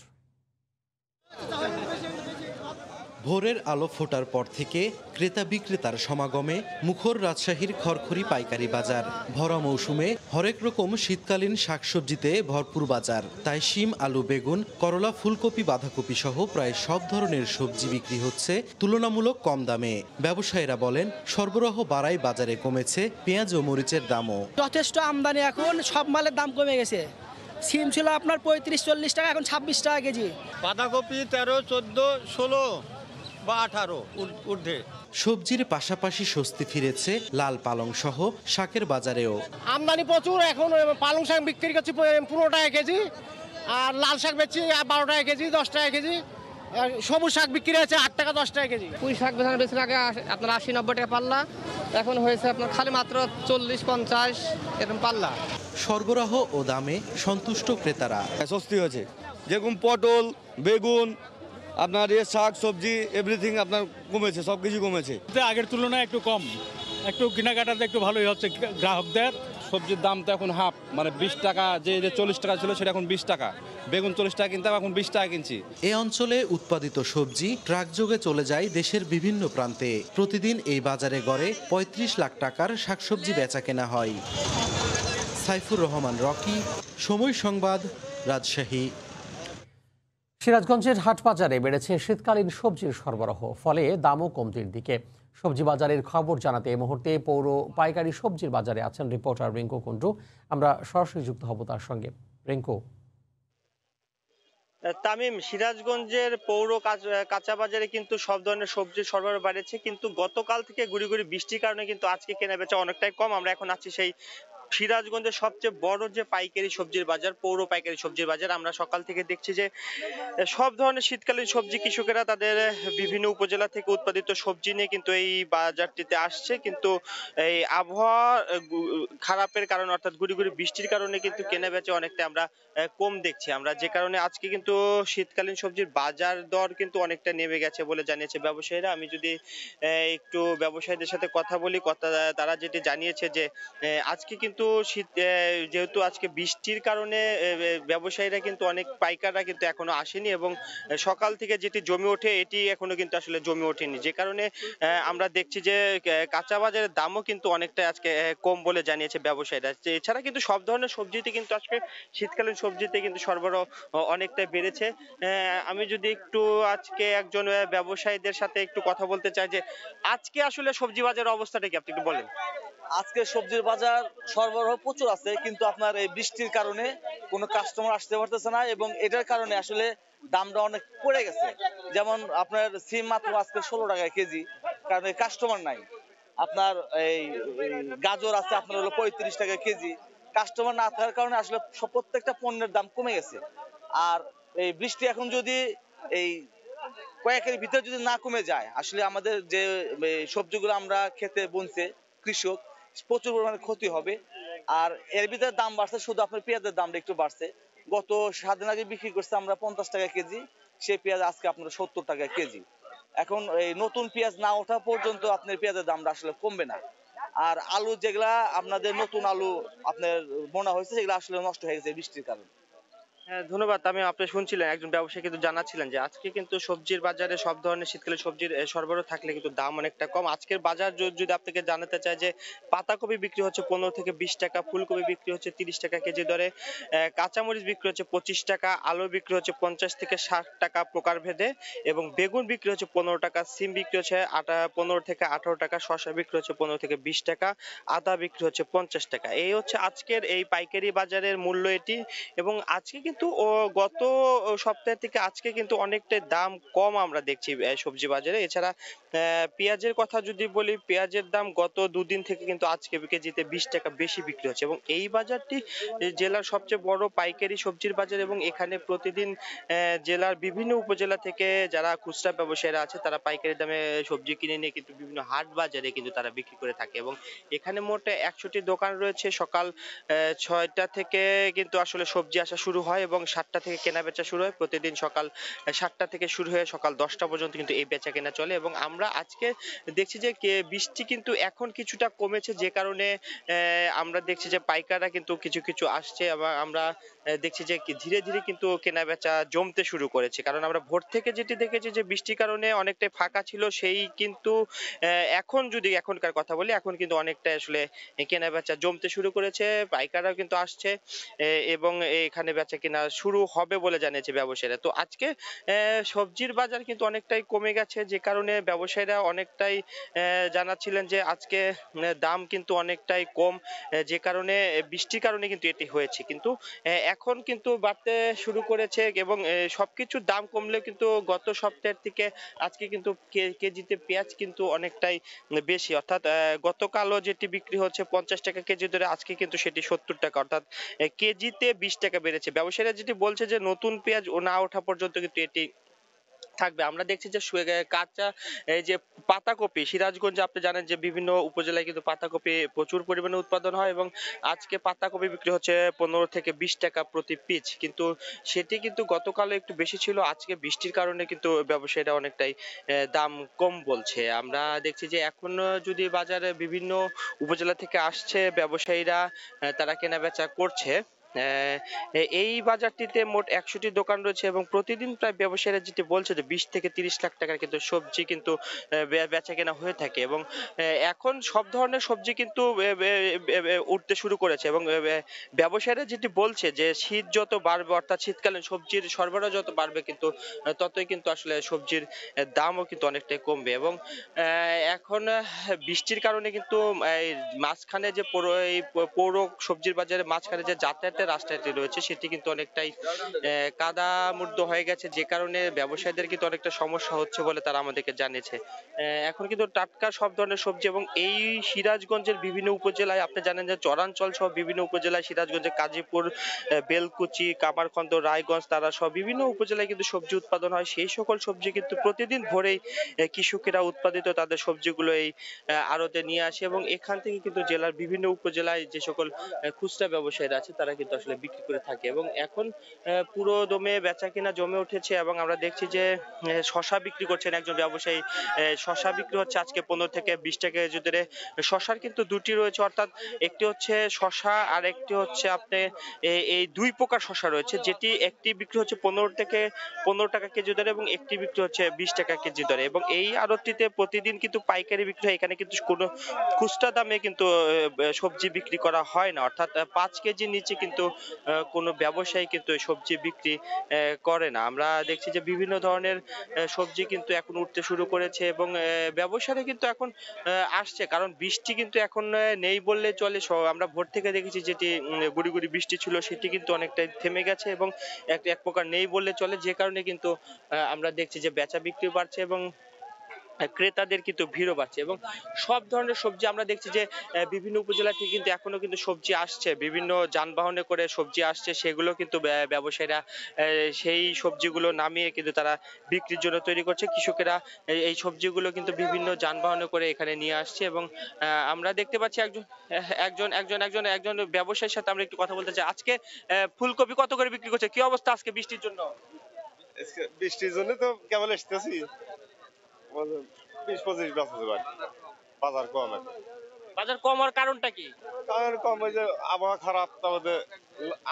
ভোরের আলো ফোটার পর থেকে ক্রেতা বিক্রেতার সমাগমে মুখর রাজশাহীর খড়খড়ি পাইকারি বাজার। ভরা মৌসুমে হরেক রকম শীতকালীন শাকসবজিতে ভরপুর বাজার। তাই শিম, আলু, বেগুন, করলা, ফুলকপি, বাঁধাকপি সহ প্রায় সব ধরনের সবজি বিক্রি হচ্ছে তুলনামূলক কম দামে। ব্যবসায়ীরা বলেন, সরবরাহ বাড়ায় বাজারে কমেছে পেঁয়াজ ও মরিচের দামও। যথেষ্ট আমদানি, এখন সব মালের দাম কমে গেছে। সিম ছিল আপনার 35-40 টাকা, এখন 26 টাকা কেজি। বাঁধাকপি 13, 14, 16 বা 18 ঊর্ধ্বে। সবজির পাশাপাশি স্বস্তি ফিরেছে লাল পালং সহ শাকের বাজারেও। আমদানি প্রচুর, এখন পালং শাক বিক্রি করছি 15 টাকা কেজি, আর লাল শাক বেচছি 12 টাকা কেজি, 10 টাকা কেজি। সবুজ শাক বিক্রি হয়েছে 8 টাকা 10 টাকা কেজি। পুঁই শাক বেশি আগে আপনার 80-90 টাকা পাল্লা, এখন হয়েছে আপনার খালি মাত্র 40-50 এরকম পাল্লা। সরবরাহ ও দামে সন্তুষ্ট ক্রেতারা। স্বস্তি হয়েছে, যেরকম পটল, বেগুন, আপনার শাক সবজি এভরিথিং আপনার কমেছে, সব কিছু কমেছে। আগের তুলনায় একটু কম, একটু কেনাকাটাতে একটু ভালোই হচ্ছে গ্রাহকদের। সবজির দাম তো এখন হাফ, মানে 20 টাকা, যে 40 টাকা ছিল সেটা এখন 20 টাকা। বেগুন 40 টাকা কিনতাম, এখন 20 টাকা কিনছি। এ অঞ্চলে উৎপাদিত সবজি ট্রাক যোগে চলে যায় দেশের বিভিন্ন প্রান্তে। প্রতিদিন এই বাজারে গড়ে 35 লাখ টাকার শাকসবজি বেচা কেনা হয়। সাইফুর রহমান রকি, সময় সংবাদ, রাজশাহী। সিরাজগঞ্জের হাট বাজারে বেড়েছে শীতকালীন সবজির সরবরাহ, ফলে দামও কমতির দিকে। সবজি বাজারের খবর জানাতে এই মুহূর্তে পৌর পাইকারি সবজির বাজারে আছেন রিপোর্টার রিঙ্কু কুন্ডু। আমরা সরাসরি যুক্ত হব তার সঙ্গে। রিঙ্কু। তামিম, সিরাজগঞ্জের পৌর কাঁচা বাজারে কিন্তু সব ধরনের সবজির সরবরাহ বাড়েছে, কিন্তু গতকাল থেকে গুড়ি গুড়ি বৃষ্টির কারণে কিন্তু আজকে কেনা বেচা অনেকটাই কম। আমরা এখন আছি সেই সিরাজগঞ্জের সবচেয়ে বড় যে পাইকারি সবজির বাজার, পৌর পাইকারি সবজির বাজার। আমরা সকাল থেকে দেখছি যে সব ধরনের শীতকালীন সবজি কৃষকেরা তাদের বিভিন্ন উপজেলা থেকে উৎপাদিত সবজি নিয়ে কিন্তু এই বাজারটিতে আসছে, কিন্তু এই আবহাওয়া খারাপের কারণে, অর্থাৎ গুড়ি গুড়ি বৃষ্টির কারণে কিন্তু কেনা বেচা অনেকটা আমরা কম দেখছি আমরা, যে কারণে আজকে কিন্তু শীতকালীন সবজির বাজার দর কিন্তু অনেকটা নেমে গেছে বলে জানিয়েছে ব্যবসায়ীরা। আমি যদি একটু ব্যবসায়ীদের সাথে কথা বলি, তারা যেটি জানিয়েছে যে আজকে কিন্তু শীত, যেহেতু আজকে বৃষ্টির কারণে ব্যবসায়ীরা কিন্তু অনেক পাইকাররা কিন্তু এখনো আসেনি, এবং সকাল থেকে যেটি জমে ওঠে এটি এখনো কিন্তু আসলে জমে ওঠেনি, যে কারণে আমরা দেখছি যে কাঁচা বাজারের দামও কিন্তু অনেকটা আজকে কম বলে জানিয়েছে ব্যবসায়ীরা। এছাড়া কিন্তু সব ধরনের সবজিতে কিন্তু আজকে শীতকালীন সবজিতে কিন্তু সরবরাহ অনেকটাই বেড়েছে। আমি যদি একটু আজকে একজন ব্যবসায়ীদের সাথে একটু কথা বলতে চাই যে আজকে আসলে সবজি বাজারের অবস্থাটা কি আপনি একটু বলেন। আজকে সবজির বাজার সরবরাহ প্রচুর আছে, কিন্তু আপনার এই বৃষ্টির কারণে কোনো কাস্টমার আসতে পারতেছে না, এবং এটার কারণে আসলে দামটা অনেক পড়ে গেছে। যেমন আপনার সিম মাত্র আজকে 16 টাকা কেজি, কারণ এই কাস্টমার নাই। আপনার এই গাজর আছে আপনার হলো 35 টাকা কেজি, কাস্টমার না থাকার কারণে আসলে প্রত্যেকটা পণ্যের দাম কমে গেছে। আর এই বৃষ্টি এখন যদি এই কয়েকের ভিতরে যদি না কমে যায়, আসলে আমাদের যে সবজিগুলো আমরা খেতে বুনছে কৃষক, প্রচুর পরিমাণে ক্ষতি হবে। আর এর ভিতরে দাম বাড়ছে, শুধু আপনার পেঁয়াজের দামটা একটু বাড়ছে। গত 7 দিন আগে বিক্রি করছে আমরা 50 টাকা কেজি, সেই পেঁয়াজ আজকে আপনার 70 টাকা কেজি। এখন এই নতুন পেঁয়াজ না ওঠা পর্যন্ত আপনার পেঁয়াজের দামটা আসলে কমবে না। আর আলু যেগুলা আপনাদের নতুন আলু আপনার বোনা হয়েছে, সেগুলো আসলে নষ্ট হয়ে গেছে বৃষ্টির কারণে। হ্যাঁ, ধন্যবাদ। আমি আপনি শুনছিলেন একজন ব্যবসায়ী কিন্তু জানাচ্ছিলেন যে আজকে কিন্তু সবজির বাজারে সব ধরনের শীতকালীন সবজির সরবরাহ থাকলে কিন্তু দাম অনেকটা কম। আজকের বাজার যদি আপনাকে জানাতে চাই যে পাতাকপি বিক্রি হচ্ছে 15 থেকে 20 টাকা, ফুলকপি বিক্রি হচ্ছে 30 টাকা কেজি দরে, কাঁচামরিচ বিক্রি হচ্ছে 25 টাকা, আলু বিক্রি হচ্ছে 50 থেকে 60 টাকা প্রকার ভেদে, এবং বেগুন বিক্রি হচ্ছে 15 টাকা, সিম বিক্রি হচ্ছে 15 থেকে 18 টাকা, শসা বিক্রি হচ্ছে 15 থেকে 20 টাকা, আদা বিক্রি হচ্ছে 50 টাকা। এই হচ্ছে আজকের এই পাইকারি বাজারের মূল্য এটি। এবং আজকে কিন্তু গত সপ্তাহ থেকে আজকে কিন্তু অনেকটা দাম কম আমরা দেখছি সবজি বাজারে। এছাড়া পেঁয়াজের কথা যদি বলি, পেঁয়াজের দাম গত 2 দিন থেকে কিন্তু আজকে কেজিতে 20 টাকা বেশি বিক্রি হচ্ছে, এবং এই বাজারটি জেলার সবচেয়ে বড় পাইকারি সবজির বাজার, এবং এখানে প্রতিদিন জেলার বিভিন্ন উপজেলা থেকে যারা খুচরা ব্যবসায়ীরা আছে তারা পাইকারি দামে সবজি কিনে নিয়ে কিন্তু বিভিন্ন হাট বাজারে কিন্তু তারা বিক্রি করে থাকে। এবং এখানে মোট 100টি দোকান রয়েছে। সকাল 6টা থেকে কিন্তু আসলে সবজি আসা শুরু হয় এবং 7টা থেকে কেনা বেচা শুরু হয়। প্রতিদিন সকাল 7টা থেকে শুরু হয়ে সকাল 10টা পর্যন্ত কিন্তু এই বেচা কেনা চলে। এবং আমরা আমরা আজকে দেখছি যে বৃষ্টি কিন্তু এখন কিছুটা কমেছে, যে কারণে আমরা দেখছি যে পাইকাররা কিন্তু কিছু কিছু আসছে এবং আমরা দেখছি যে ধীরে ধীরে কিন্তু কেনা বেচা জমতে শুরু করেছে। কারণ আমরা ভোর থেকে যেটি দেখেছি যে বৃষ্টির কারণে অনেকটাই ফাঁকা ছিল, সেই কিন্তু এখন যদি এখনকার কথা বলি, এখন কিন্তু অনেকটাই আসলে কেনা বেচা জমতে শুরু করেছে, পাইকাররাও কিন্তু আসছে এবং এখানে বেচা কেনা শুরু হবে বলে জানিয়েছে ব্যবসায়ীরা। তো আজকে সবজির বাজার কিন্তু অনেকটাই কমে গেছে, যে কারণে ব্যবসায়ীরা অনেকটাই জানাচ্ছিলেন যে আজকে দাম কিন্তু অনেকটাই কম, যে কারণে বৃষ্টির কারণে কিন্তু এটি হয়েছে। কিন্তু এখন কিন্তু বাড়তে শুরু করেছে এবং সবকিছুর দাম কমলেও কিন্তু গত সপ্তাহের থেকে আজকে কিন্তু কেজিতে পেঁয়াজ কিন্তু অনেকটাই বেশি, অর্থাৎ গতকালও যেটি বিক্রি হচ্ছে 50 টাকা কেজি ধরে, আজকে কিন্তু সেটি 70 টাকা, অর্থাৎ কেজিতে 20 টাকা বেড়েছে। ব্যবসায়ীরা যেটি বলছে যে নতুন পেঁয়াজ না ওঠা পর্যন্ত কিন্তু এটি থাকবে। আমরা দেখছি যে কাঁচা এই যে পাতাকপি, সিরাজগঞ্জে আপনি জানেন যে বিভিন্ন উপজেলায় কিন্তু পাতাকপি প্রচুর পরিমাণে উৎপাদন হয় এবং আজকে পাতাকপি বিক্রি হচ্ছে 15 থেকে 20 টাকা প্রতি পিস, কিন্তু সেটি কিন্তু গতকাল একটু বেশি ছিল, আজকে বৃষ্টির কারণে কিন্তু ব্যবসায়ীরা অনেকটাই দাম কম বলছে। আমরা দেখছি যে এখন যদি বাজারে বিভিন্ন উপজেলা থেকে আসছে ব্যবসায়ীরা, তারা কেনা বেচা করছে। এই বাজারটিতে মোট 100টি দোকান রয়েছে এবং প্রতিদিন প্রায় ব্যবসায়ীরা যেটি বলছে যে 20 থেকে 30 লাখ টাকার কিন্তু সবজি কিন্তু বেচা কেনা হয়ে থাকে এবং এখন সব ধরনের সবজি কিন্তু উঠতে শুরু করেছে এবং ব্যবসায়ীরা যেটি বলছে যে শীত যত বাড়বে, অর্থাৎ শীতকালীন সবজির সরবরাহ যত বাড়বে, কিন্তু ততই কিন্তু আসলে সবজির দামও কিন্তু অনেকটাই কমবে এবং এখন বৃষ্টির কারণে কিন্তু মাঝখানে যে পৌর সবজির বাজারে মাঝখানে যে যাতায়াতের রাস্তাটি রয়েছে সেটি কিন্তু অনেকটাই কাদামুক্ত হয়ে গেছে, যে কারণে ব্যবসায়ীদের কিন্তু অনেকটা সমস্যা হচ্ছে বলে তারা আমাদেরকে জানিয়েছে। এখন কিন্তু টাটকা সব ধরনের সবজি এবং এই সিরাজগঞ্জের বিভিন্ন উপজেলায় আপনি জানেন যে চরাঞ্চল সহ বিভিন্ন উপজেলায়, সিরাজগঞ্জের কাজীপুর, বেলকুচি, কামারখন্দ, রায়গঞ্জ, তারা সব বিভিন্ন উপজেলায় কিন্তু সবজি উৎপাদন হয়। সেই সকল সবজি কিন্তু প্রতিদিন ভোরেই কৃষকেরা উৎপাদিত তাদের সবজিগুলো এই আড়তে নিয়ে আসে এবং এখান থেকে কিন্তু জেলার বিভিন্ন উপজেলায় যে সকল খুচরা ব্যবসায়ীরা আছে তারা কিন্তু আসলে বিক্রি করে থাকে এবং এখন পুরো দমে বেচা কিনা জমে উঠেছে এবং আমরা দেখছি যে শশা বিক্রি করছেন একজন ব্যবসায়ী। শশা বিক্রি হচ্ছে আজকে 15 থেকে 20 টাকা কেজি দরে। শশার কিন্তু দুটি রয়েছে, অর্থাৎ একটি হচ্ছে শশা আর একটি হচ্ছে আপনি এই দুই প্রকার শশা রয়েছে, যেটি একটি বিক্রি হচ্ছে 15 টাকা কেজি দরে এবং একটি বিক্রি হচ্ছে 20 টাকা কেজি দরে এবং এই আড়তটিতে প্রতিদিন কিন্তু পাইকারি বিক্রি হয়। এখানে কিন্তু কোনো খুচরা দামে কিন্তু সবজি বিক্রি করা হয় না, অর্থাৎ 5 কেজির নিচে কিন্তু কোনো ব্যবসায়ী কিন্তু সবজি বিক্রি করে না। আমরা দেখছি যে বিভিন্ন ধরনের সবজি কিন্তু এখন উঠতে শুরু করেছে এবং ব্যবসায়ীরা কিন্তু এখন আসছে, কারণ বৃষ্টি কিন্তু এখন নেই বললে চলে। আমরা ভোর থেকে দেখেছি যেটি গুড়ি গুড়ি বৃষ্টি ছিল সেটি কিন্তু অনেকটাই থেমে গেছে এবং এক প্রকার নেই বললে চলে, যে কারণে কিন্তু আমরা দেখছি যে বেচা বিক্রি বাড়ছে এবং ক্রেতাদের কিন্তু ভিড়ও বাড়ছে এবং সব ধরনের সবজি আমরা দেখছি যে বিভিন্ন উপজেলা থেকে কিন্তু এখনো কিন্তু সবজি আসছে, বিভিন্ন যানবাহনে করে সবজি আসছে, সেগুলো কিন্তু ব্যবসায়ীরা সেই সবজিগুলো নামিয়ে কিন্তু তারা বিক্রির জন্য তৈরি করছে। কৃষকেরা এই সবজিগুলো কিন্তু বিভিন্ন যানবাহনে করে এখানে নিয়ে আসছে এবং আমরা দেখতে পাচ্ছি একজন ব্যবসায়ীর সাথে আমরা একটু কথা বলতে চাই। আজকে ফুলকপি কত করে বিক্রি করছে, কি অবস্থা আজকে বৃষ্টির জন্য? বৃষ্টির জন্য তো কেবল এসতেছি 20-25 বাজার কম। বাজার কম হওয়ার কারণটা কি? কারণ কম, ওই যে আবহাওয়া খারাপ, তার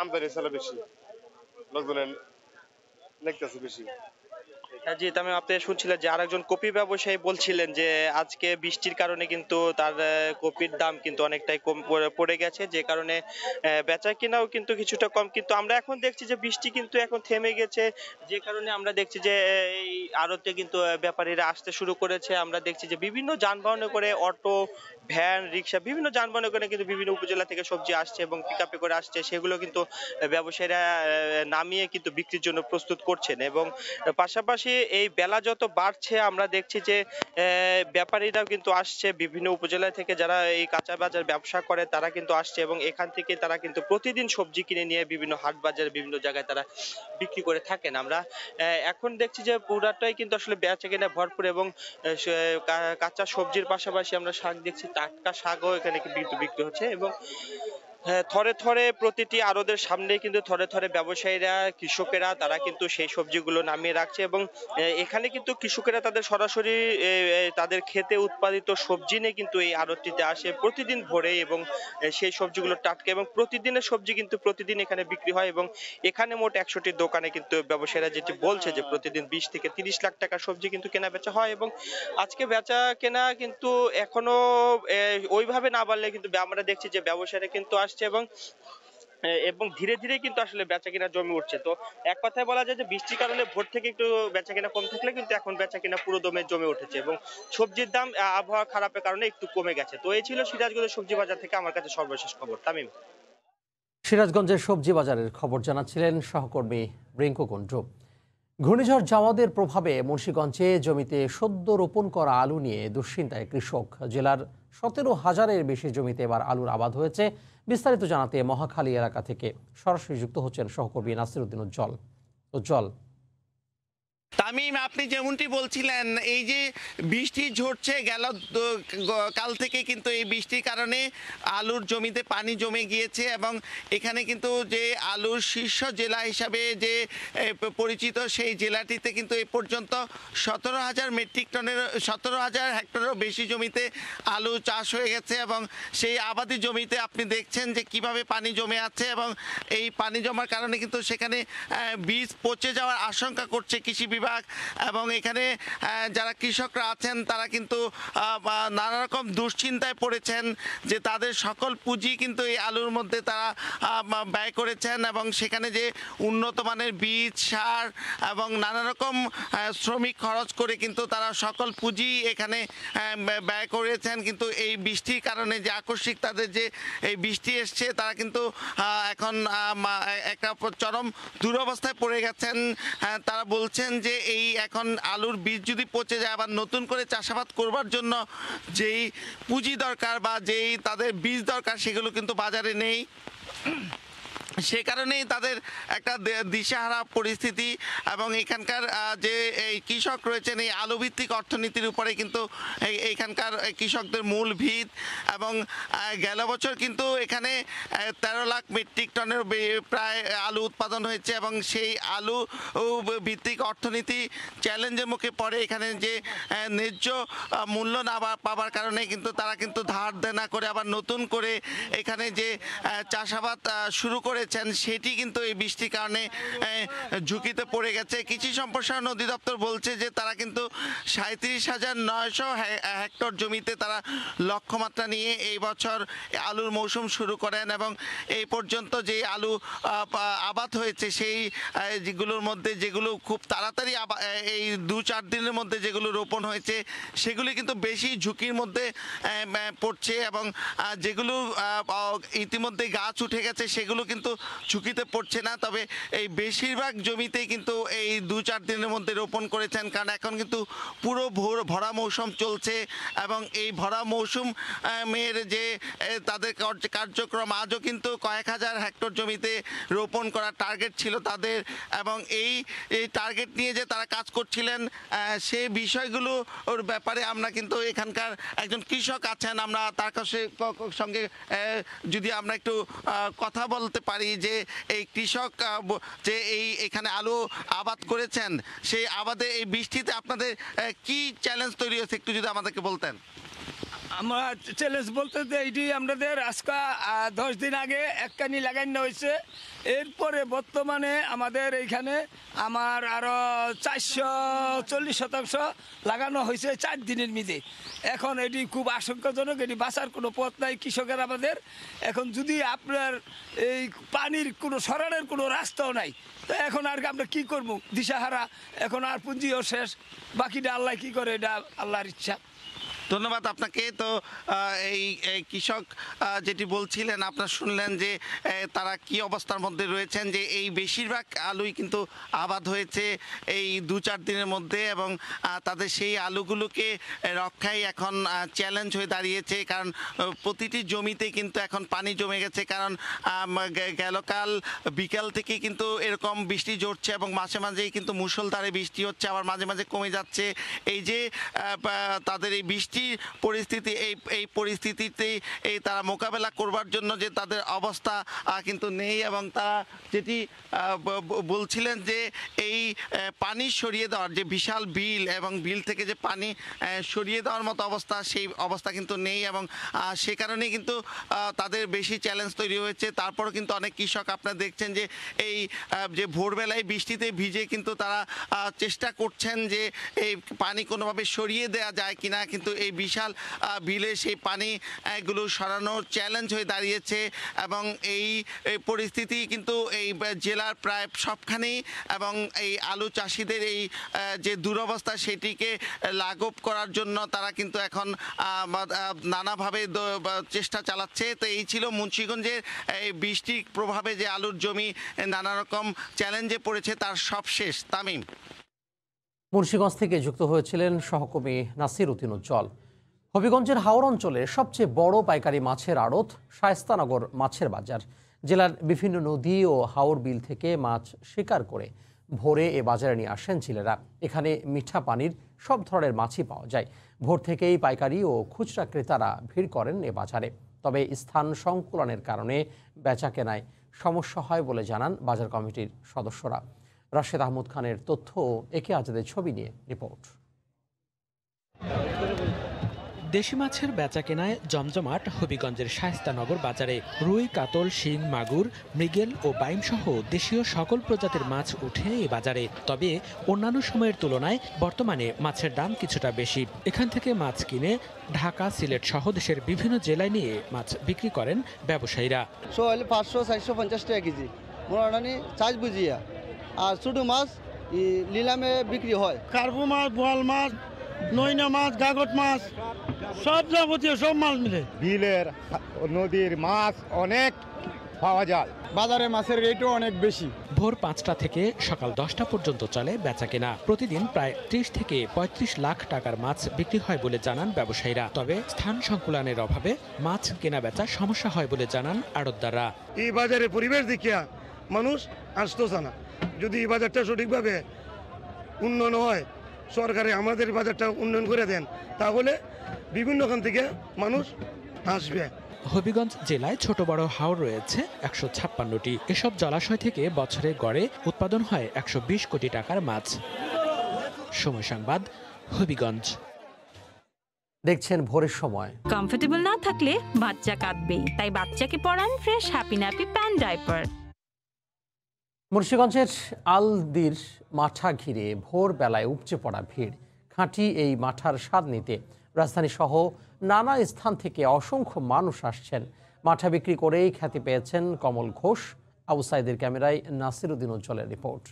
আমদানি ছিল বেশি, লোকজনের দেখতেছে বেশি। জি, আমি আপনি শুনছিলেন যে আরেকজন কপি ব্যবসায়ী বলছিলেন যে আজকে বৃষ্টির কারণে কিন্তু তার কপির দাম কিন্তু অনেকটাই কম পড়ে গেছে, যে কারণে বেচা কিনাও কিন্তু কিছুটা কম। কিন্তু আমরা এখন দেখছি যে বৃষ্টি কিন্তু এখন থেমে গেছে, যে কারণে আমরা দেখছি যে এই আড়তে কিন্তু ব্যাপারীরা আসতে শুরু করেছে। আমরা দেখছি যে বিভিন্ন যানবাহনে করে অটো, ভ্যান, রিক্সা, বিভিন্ন যানবাহনে করে কিন্তু বিভিন্ন উপজেলা থেকে সবজি আসছে এবং পিকআপে করে আসছে, সেগুলো কিন্তু ব্যবসায়ীরা নামিয়ে কিন্তু বিক্রির জন্য প্রস্তুত করছেন এবং পাশাপাশি এই বেলা যত বাড়ছে আমরা দেখছি যে ব্যাপারীরাও কিন্তু আসছে বিভিন্ন উপজেলা থেকে, যারা এই কাঁচা বাজার ব্যবসা করে তারা কিন্তু আসছে এবং এখান থেকে তারা কিন্তু প্রতিদিন সবজি কিনে নিয়ে বিভিন্ন হাট বাজারে বিভিন্ন জায়গায় তারা বিক্রি করে থাকেন। আমরা এখন দেখছি যে পুরাটাই কিন্তু আসলে বেচা কেনা ভরপুর এবং কাঁচা সবজির পাশাপাশি আমরা শাক দেখছি, টাটকা শাকও এখানে কিন্তু বিক্রি হচ্ছে এবং হ্যাঁ, থরে থরে প্রতিটি আড়তের সামনে কিন্তু থরে থরে ব্যবসায়ীরা, কৃষকেরা তারা কিন্তু সেই সবজিগুলো নামিয়ে রাখছে এবং এখানে কিন্তু কৃষকেরা তাদের সরাসরি তাদের ক্ষেতে উৎপাদিত সবজি নিয়ে কিন্তু এই আড়তটিতে আসে প্রতিদিন ভোরে এবং সেই সবজিগুলো টাটকা এবং প্রতিদিনের সবজি কিন্তু প্রতিদিন এখানে বিক্রি হয় এবং এখানে মোট 100টি দোকানে কিন্তু ব্যবসায়ীরা যেটি বলছে যে প্রতিদিন 20 থেকে 30 লাখ টাকার সবজি কিন্তু কেনা বেচা হয় এবং আজকে বেচা কেনা কিন্তু এখনো ওইভাবে না বাড়লে কিন্তু আমরা দেখছি যে ব্যবসায়ীরা কিন্তু আসছে এবং ধীরে ধীরে কিন্তু আসলে বেচা কিনা জমে উঠছে। তো এক কথায় বলা যায় যে বৃষ্টির কারণে ভোর থেকে একটু বেচা কিনা কম থাকলে কিন্তু এখন বেচা কিনা পুরো দমে জমে উঠেছে এবং সবজির দাম আবহাওয়া খারাপের কারণে একটু কমে গেছে। তো এই ছিল সিরাজগঞ্জের সবজি বাজার থেকে আমার কাছে সর্বশেষ খবর। তামিম। সিরাজগঞ্জের সবজি বাজারের খবর জানাচ্ছিলেন সহকর্মী রিঙ্কু কুণ্ডু। ঘূর্ণিঝড় জাওয়াদের প্রভাবে মুন্সিগঞ্জে জমিতে সদ্য রোপণ করা আলু নিয়ে দুশ্চিন্তায় কৃষক। জেলার 17,000-এর বেশি জমিতে এবার আলুর আবাদ হয়েছে। বিস্তারিত জানাতে মহাখালী এলাকা থেকে সরাসরি যুক্ত হচ্ছেন সহকর্মী নাসিরউদ্দিন উজ্জ্বল। তামিম, আপনি যেমনটি বলছিলেন, এই যে বৃষ্টি ঝরছে গেল কাল থেকে কিন্তু এই বৃষ্টির কারণে আলুর জমিতে পানি জমে গিয়েছে এবং এখানে কিন্তু যে আলুর শীর্ষ জেলা হিসাবে যে পরিচিত সেই জেলাটিতে কিন্তু এ পর্যন্ত 17,000 হেক্টরেরও বেশি জমিতে আলু চাষ হয়ে গেছে এবং সেই আবাদি জমিতে আপনি দেখছেন যে কিভাবে পানি জমে আছে এবং এই পানি জমার কারণে কিন্তু সেখানে বীজ পচে যাওয়ার আশঙ্কা করছে কৃষি বিভাগ এবং এখানে যারা কৃষকরা আছেন তারা কিন্তু নানা রকম দুশ্চিন্তায় পড়েছেন যে তাদের সকল পুঁজি কিন্তু এই আলুর মধ্যে তারা ব্যয় করেছেন এবং সেখানে যে উন্নত মানের বীজ, সার এবং নানা রকম শ্রমিক খরচ করে কিন্তু তারা সকল পুঁজি এখানে ব্যয় করেছেন, কিন্তু এই বৃষ্টির কারণে যে আকস্মিক তাদের যে এই বৃষ্টি এসছে তারা কিন্তু এখন একটা চরম দুরবস্থায় পড়ে গেছেন। তারা বলছেন যে এই এখন আলুর বীজ যদি পচে যায় আবার নতুন করে চাষাবাদ করবার জন্য যেই পুঁজি দরকার বা যেই তাদের বীজ দরকার সেগুলো কিন্তু বাজারে নেই। সে কারণেই তাদের একটা দিশাহারা পরিস্থিতি এবং এখানকার যে এই কৃষক রয়েছেন এই আলুভিত্তিক অর্থনীতির উপরে কিন্তু এইখানকার কৃষকদের মূল ভিত এবং গেল বছর কিন্তু এখানে 13 লাখ মেট্রিক টনের প্রায় আলু উৎপাদন হয়েছে এবং সেই আলু ভিত্তিক অর্থনীতি চ্যালেঞ্জের মুখে পড়ে। এখানে যে ন্যায্য মূল্য না পাবার কারণে কিন্তু তারা কিন্তু ধার দেনা করে আবার নতুন করে এখানে যে চাষাবাদ শুরু করে সেটি কিন্তু এই বৃষ্টির কারণে ঝুঁকিতে পড়ে গেছে। কৃষি সম্প্রসারণ অধিদপ্তর বলছে যে তারা কিন্তু 37,900 হেক্টর জমিতে তারা লক্ষ্যমাত্রা নিয়ে এই বছর আলুর মৌসুম শুরু করেন এবং এই পর্যন্ত যে আলু আবাদ হয়েছে সেই যেগুলোর মধ্যে যেগুলো খুব তাড়াতাড়ি এই 2-4 দিনের মধ্যে যেগুলো রোপণ হয়েছে সেগুলি কিন্তু বেশি ঝুঁকির মধ্যে পড়ছে এবং যেগুলো ইতিমধ্যে গাছ উঠে গেছে সেগুলো কিন্তু ঝুঁকিতে পড়ছে না। তবে এই বেশিরভাগ জমিতেই কিন্তু এই 2-4 দিনের মধ্যে রোপণ করেছেন, কারণ এখন কিন্তু পুরো ভরা মৌসুম চলছে এবং এই ভরা মৌসুম মেয়ের যে তাদের কার্যক্রম আজও কিন্তু কয়েক হাজার হেক্টর জমিতে রোপণ করার টার্গেট ছিল তাদের এবং এই টার্গেট নিয়ে যে তারা কাজ করছিলেন সেই বিষয়গুলোর ব্যাপারে আমরা কিন্তু এখানকার একজন কৃষক আছেন, আমরা তার সঙ্গে যদি আমরা একটু কথা বলতে পারি যে এই কৃষক যে এখানে আলু আবাদ করেছেন সেই আবাদে এই বৃষ্টিতে আপনাদের কি চ্যালেঞ্জ তৈরি হয়েছে একটু যদি আমাদেরকে বলতেন। আমরা চ্যালেঞ্জ বলতে এইটি আমাদের আজকে 10 দিন আগে একখানি লাগানো হয়েছে, এরপরে বর্তমানে আমাদের এইখানে আমার আরও 440% লাগানো হয়েছে 4 দিনের মধ্যে। এখন এটি খুব আশঙ্কাজনক, এটি বাঁচার কোনো পথ নাই কৃষকের আমাদের। এখন যদি আপনার এই পানির কোনো সরানোর কোনো রাস্তাও নাই, তো এখন আর আমরা কী করবো, দিশাহারা, এখন আর পুঁজিও শেষ, বাকিটা আল্লাহ কী করে এটা আল্লাহর ইচ্ছা। ধন্যবাদ আপনাকে। তো এই কৃষক যেটি বলছিলেন আপনারা শুনলেন যে তারা কি অবস্থার মধ্যে রয়েছেন, যে এই বেশিরভাগ আলুই কিন্তু আবাদ হয়েছে এই 2-4 দিনের মধ্যে এবং তাদের সেই আলুগুলোকে রক্ষাই এখন চ্যালেঞ্জ হয়ে দাঁড়িয়েছে, কারণ প্রতিটি জমিতে কিন্তু এখন পানি জমে গেছে, কারণ গেলকাল বিকাল থেকে কিন্তু এরকম বৃষ্টি ঝরছে এবং মাঝে মাঝেই কিন্তু মুষলধারে বৃষ্টি হচ্ছে, আবার মাঝে মাঝে কমে যাচ্ছে। এই যে তাদের এই বৃষ্টি বৃষ্টির পরিস্থিতি, এই পরিস্থিতিতে তারা মোকাবেলা করবার জন্য যে তাদের অবস্থা কিন্তু নেই, এবং তারা যেটি বলছিলেন যে এই পানি সরিয়ে দেওয়ার যে বিশাল বিল এবং বিল থেকে যে পানি সরিয়ে দেওয়ার মতো অবস্থা, সেই অবস্থা কিন্তু নেই, এবং সে কারণেই কিন্তু তাদের বেশি চ্যালেঞ্জ তৈরি হয়েছে। তারপরও কিন্তু অনেক কৃষক আপনারা দেখছেন যে এই যে ভোরবেলায় বৃষ্টিতে ভিজে কিন্তু তারা চেষ্টা করছেন যে এই পানি কোনোভাবে সরিয়ে দেওয়া যায় কিনা, কিন্তু এই বিশাল বিলে সেই পানিগুলো সরানোর চ্যালেঞ্জ হয়ে দাঁড়িয়েছে। এবং এই পরিস্থিতি কিন্তু এই জেলার প্রায় সবখানেই, এবং এই আলু চাষিদের এই যে দুরবস্থা সেটিকে লাঘব করার জন্য তারা কিন্তু এখন নানাভাবে চেষ্টা চালাচ্ছে। তো এই ছিল মুন্সিগঞ্জের এই বৃষ্টির প্রভাবে যে আলুর জমি নানা রকম চ্যালেঞ্জে পড়েছে তার সবশেষ। তামিম। মুন্সিগঞ্জ থেকে যুক্ত হয়েছিলেন সহকর্মী নাসির উদ্দিন উজ্জ্বল। হবিগঞ্জের হাওর অঞ্চলে সবচেয়ে বড় পাইকারি মাছের আড়ত শায়েস্তানগর মাছের বাজার। জেলার বিভিন্ন নদী ও হাওর বিল থেকে মাছ শিকার করে ভোরে এ বাজারে নিয়ে আসেন জেলেরা। এখানে মিঠা পানির সব ধরনের মাছই পাওয়া যায়। ভোর থেকেই পাইকারি ও খুচরা ক্রেতারা ভিড় করেন এ বাজারে। তবে স্থান সংকুলনের কারণে বেচা কেনায় সমস্যা হয় বলে জানান বাজার কমিটির সদস্যরা। রাশেদ আহমদ খানের তথ্য ও একে আজাদের ছবি নিয়ে রিপোর্ট। দেশি মাছের বেচা কেনায় জমজমাট হবিগঞ্জের শায়েস্তানগর বাজারে। রুই, কাতল, শিং, মাগুর, মৃগেল ও বাইম সহ দেশীয় সকল প্রজাতির মাছ উঠে এ বাজারে। তবে অন্যান্য সময়ের তুলনায় বর্তমানে মাছের দাম কিছুটা বেশি। এখান থেকে মাছ কিনে ঢাকা, সিলেট সহ দেশের বিভিন্ন জেলায় নিয়ে মাছ বিক্রি করেন ব্যবসায়ীরা। 500-450 টাকা কেজি মোটামুটি চাষ বুঝিয়া, আর ছোট মাছ লিলামে বিক্রি হয়। কার্পু মাছ, বোয়াল মাছ, নইনা মাছ, গাগট মাছ, সব যাবতীয় সব মাছ মিলে। বিলের নদীর মাছ অনেক পাওয়া যায়। বাজারে মাছের রেটও অনেক বেশি। ভোর 5টা থেকে সকাল 10টা পর্যন্ত চলে বেচা কেনা। প্রতিদিন প্রায় 30 থেকে 35 লাখ টাকার মাছ বিক্রি হয় বলে জানান ব্যবসায়ীরা। তবে স্থান সংকুলানের অভাবে মাছ কেনা বেচা সমস্যা হয় বলে জানান আড়তদাররা। এই বাজারে পরিবেশ দেখিয়া মানুষ আসতেছে না। যদি এই বাজারটা সঠিকভাবে উন্নয়ন হয়, সরকারে আমাদের বাজারটা উন্নয়ন করে দেন, তাহলে বিভিন্নখান থেকে মানুষ আসবে। হবিগঞ্জ জেলায় ছোট বড় হাওর রয়েছে 156টি। এসব জলাশয় থেকে বছরে গড়ে উৎপাদন হয় 120 কোটি টাকার মাছ। সময় সংবাদ, হবিগঞ্জ। দেখছেন ভোরের সময়। কমফোর্টেবল না থাকলে বাচ্চা কাঁদবেই, তাই বাচ্চাকে পরান fresh happy nappy pant diaper. মুন্সিগঞ্জের আলদির মাঠা ঘিরে ভোর বেলায় উপচে পড়া ভিড়। খাঁটি এই মাঠার স্বাদ নিতে রাজধানী সহ নানা স্থান থেকে অসংখ্য মানুষ আসছেন। মাঠা বিক্রি করেই খ্যাতি পেয়েছেন কমল ঘোষ। আবু সাইদের ক্যামেরায় নাসির উদ্দিন উজ্জ্বলের রিপোর্ট।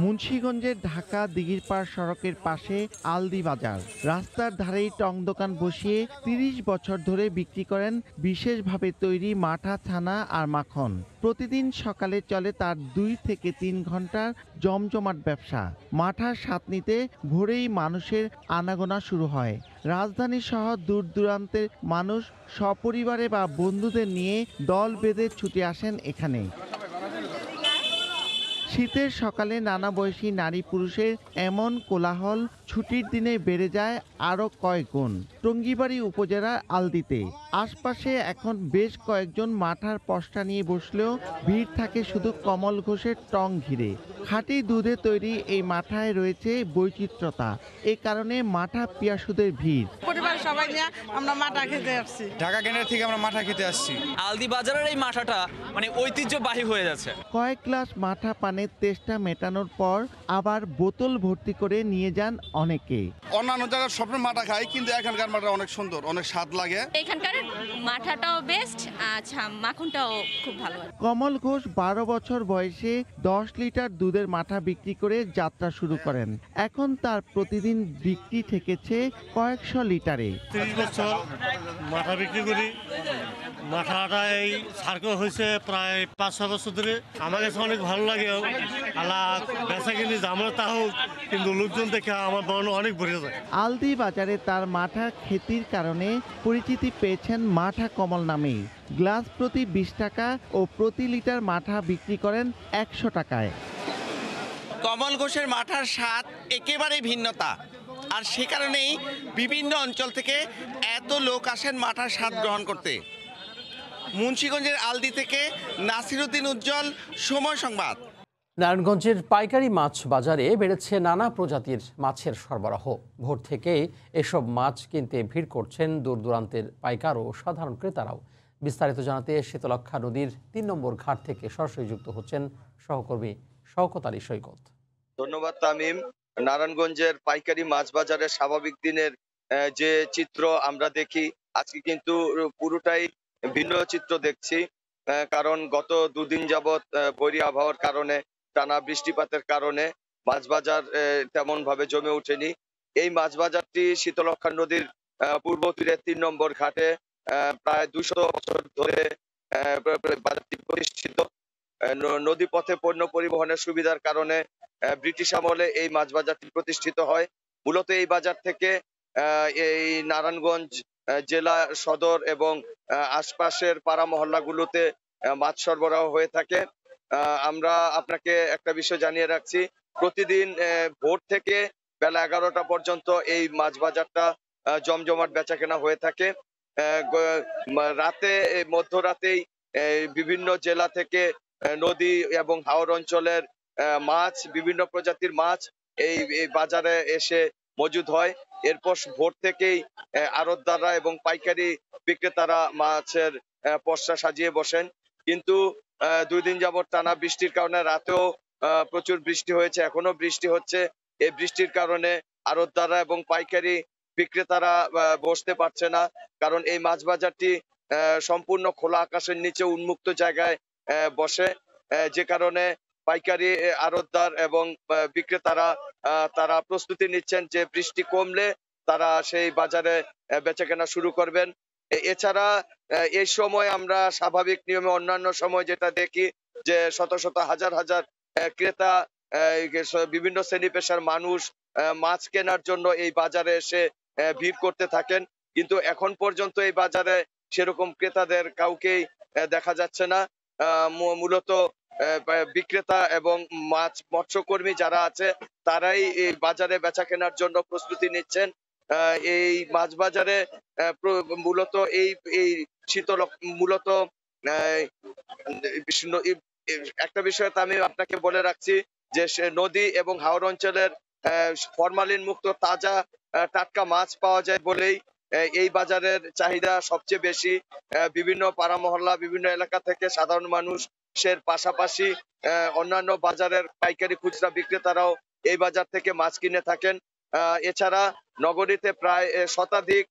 মুন্সিগঞ্জের ঢাকা দিঘিরপাড় সড়কের পাশে আলদি বাজার। রাস্তার ধারেই টং দোকান বসিয়ে 30 বছর ধরে বিক্রি করেন বিশেষভাবে তৈরি মাঠা, ছানা আর মাখন। প্রতিদিন সকালে চলে তার 2 থেকে 3 ঘন্টার জমজমাট ব্যবসা। মাঠার স্বাদ নিতে ভোরেই মানুষের আনাগোনা শুরু হয়। রাজধানী সহ দূর দূরান্তের মানুষ সপরিবারে বা বন্ধুদের নিয়ে দল বেঁধে ছুটে আসেন এখানে। শীতের সকালে নানা বয়সী নারী পুরুষের এমন কোলাহল ছুটির দিনে বেড়ে যায় আরও কয়েক গুণ। টঙ্গিবাড়ি উপজেলার আলদিতে আশপাশে এখন বেশ কয়েকজন মাঠার পসরা নিয়ে বসলেও ভিড় থাকে শুধু কমল ঘোষের টং ঘিরে। খাঁটি দুধে তৈরি এই মাঠায় রয়েছে বৈচিত্র্যতা। এ কারণে মাঠা পিয়াসুদের ভিড়। পরিবার সবাই নিয়ে আমরা মাঠা খেতে আসছি। ঢাকা কেন্দ্র থেকে আমরা মাঠা খেতে আসছি। আলদি বাজারের এই মাঠাটা মানে ঐতিহ্যবাহী হয়ে যাচ্ছে। কয়েক গ্লাস মাঠা পানের তেষ্টা মেটানোর পর আবার বোতল ভর্তি করে নিয়ে যান অনেকে। অন্যান্য জায়গার স্বপ্নের মাঠা খাই, কিন্তু এখানকার মাঠা অনেক সুন্দর, অনেক স্বাদ লাগে। এখানকার মাঠাটাও বেস্ট, আচ্ছা মাখনটাও খুব ভালো। কমল ঘোষ 12 বছর বয়সে 10 লিটার দুধের মাঠা বিক্রি করে যাত্রা শুরু করেন। এখন তার প্রতিদিন বিক্রি ঠেকেছে কয়েকশো লিটারে। 30 বছর মাঠা বিক্রি করি। মাঠাটা এই সার্কেল হয়েছে প্রায় 5-6 বছর ধরে। আমার কাছে অনেক ভালো লাগে। আলা বেচা কিনি জামা তা হোক, কিন্তু লোকজন দেখে আমার মন অনেক ভরে যায়। আলদি বাজারে তার মাঠা খ্যাতির কারণে পরিচিতি পেয়েছেন মাঠা কমল নামেই। গ্লাস প্রতি 20 টাকা ও প্রতি লিটার মাঠা বিক্রি করেন 100 টাকায়। কমল ঘোষের মাঠার স্বাদ একেবারে ভিন্নতা। আর সে কারণেই বিভিন্ন অঞ্চল থেকে এত লোক আসেন মাঠার স্বাদ গ্রহণ করতে। মুন্সিগঞ্জের আলদি থেকে নাসিরউদ্দিন উজ্জ্বল, সময় সংবাদ। নারায়ণগঞ্জের পাইকারি মাছ বাজারে বেড়েছে নানা প্রজাতির মাছের সরবরাহ। ভোর থেকেই এসব মাছ কিনতে ভিড় করছেন দূর দূরান্তের পাইকার ও সাধারণ ক্রেতারাও। বিস্তারিত জানাতে শীতলক্ষ্যা নদীর ৩ নম্বর ঘাট থেকে সরাসরি যুক্ত হচ্ছেন সহকর্মী শওকত আলী সৈকত। ধন্যবাদ তামিম। নারায়ণগঞ্জের পাইকারি মাছ বাজারের স্বাভাবিক দিনের যে চিত্র আমরা দেখি, আজকে কিন্তু পুরোটাই ভিন্ন চিত্র দেখছি। কারণ গত দুদিন যাবৎ বৈরী আবহাওয়ার কারণে, টানা বৃষ্টিপাতের কারণে মাছ বাজার তেমন ভাবে জমে ওঠেনি। এই মাছ বাজারটি শীতলক্ষ্যা নদীর পূর্ব তীরে ৩ নম্বর ঘাটে প্রায় ২০০ বছর ধরে বাজারটি প্রতিষ্ঠিত। নদী পথে পণ্য পরিবহনের সুবিধার কারণে ব্রিটিশ আমলে এই মাছ বাজারটি প্রতিষ্ঠিত হয়। মূলত এই বাজার থেকে এই নারায়ণগঞ্জ জেলা সদর এবং আশপাশের পাড়া মহল্লাগুলোতে মাছ সরবরাহ হয়ে থাকে। আমরা আপনাকে একটা বিষয় জানিয়ে রাখছি, প্রতিদিন ভোর থেকে বেলা 11টা পর্যন্ত এই মাছ বাজারটা জমজমাট বেচাকেনা হয়ে থাকে। রাতে মধ্যরাতেই বিভিন্ন জেলা থেকে নদী এবং হাওর অঞ্চলের মাছ, বিভিন্ন প্রজাতির মাছ এই বাজারে এসে মজুদ হয়। এরপর ভোর থেকেই আড়তদাররা এবং পাইকারি বিক্রেতারা মাছের পসরা সাজিয়ে বসেন। কিন্তু 2 দিন যাবত টানা বৃষ্টির কারণে রাতেও প্রচুর বৃষ্টি হয়েছে, এখনো বৃষ্টি হচ্ছে। এই বৃষ্টির কারণে আড়তদাররা এবং পাইকারি বিক্রেতারা বসতে পারছে না, কারণ এই মাছ বাজারটি সম্পূর্ণ খোলা আকাশের নিচে উন্মুক্ত জায়গায় বসে, যে কারণে পাইকারি আড়তদার এবং বিক্রেতারা তারা প্রস্তুতি নিচ্ছেন যে বৃষ্টি কমলে তারা সেই বাজারে বেচাকেনা শুরু করবেন। এছাড়া এই সময় আমরা স্বাভাবিক নিয়মে অন্যান্য সময় যেটা দেখি যে শত শত হাজার হাজার ক্রেতা, বিভিন্ন শ্রেণী পেশার মানুষ মাছ কেনার জন্য এই বাজারে এসে ভিড় করতে থাকেন। কিন্তু এখন পর্যন্ত এই বাজারে সেরকম ক্রেতাদের কাউকেই দেখা যাচ্ছে না। মূলত বিক্রেতা এবং মৎস্যকর্মী যারা আছে তারাই এই বাজারে বেচা কেনার জন্য প্রস্তুতি নিচ্ছেন। এই মাছ বাজারে মূলত এই শীতল মূলত একটা বিষয় আমি আপনাকে বলে রাখছি যে নদী এবং হাওর অঞ্চলের ফরমালিন মুক্ত তাজা টাটকা মাছ পাওয়া যায় বলেই এই বাজারের চাহিদা সবচেয়ে বেশি। বিভিন্ন পাড়া মহল্লা, বিভিন্ন এলাকা থেকে সাধারণ মানুষের পাশাপাশি অন্যান্য বাজারের পাইকারি খুচরা বিক্রেতারাও এই বাজার থেকে মাছ কিনে থাকেন। এছাড়া নগরীতে প্রায় শতাধিক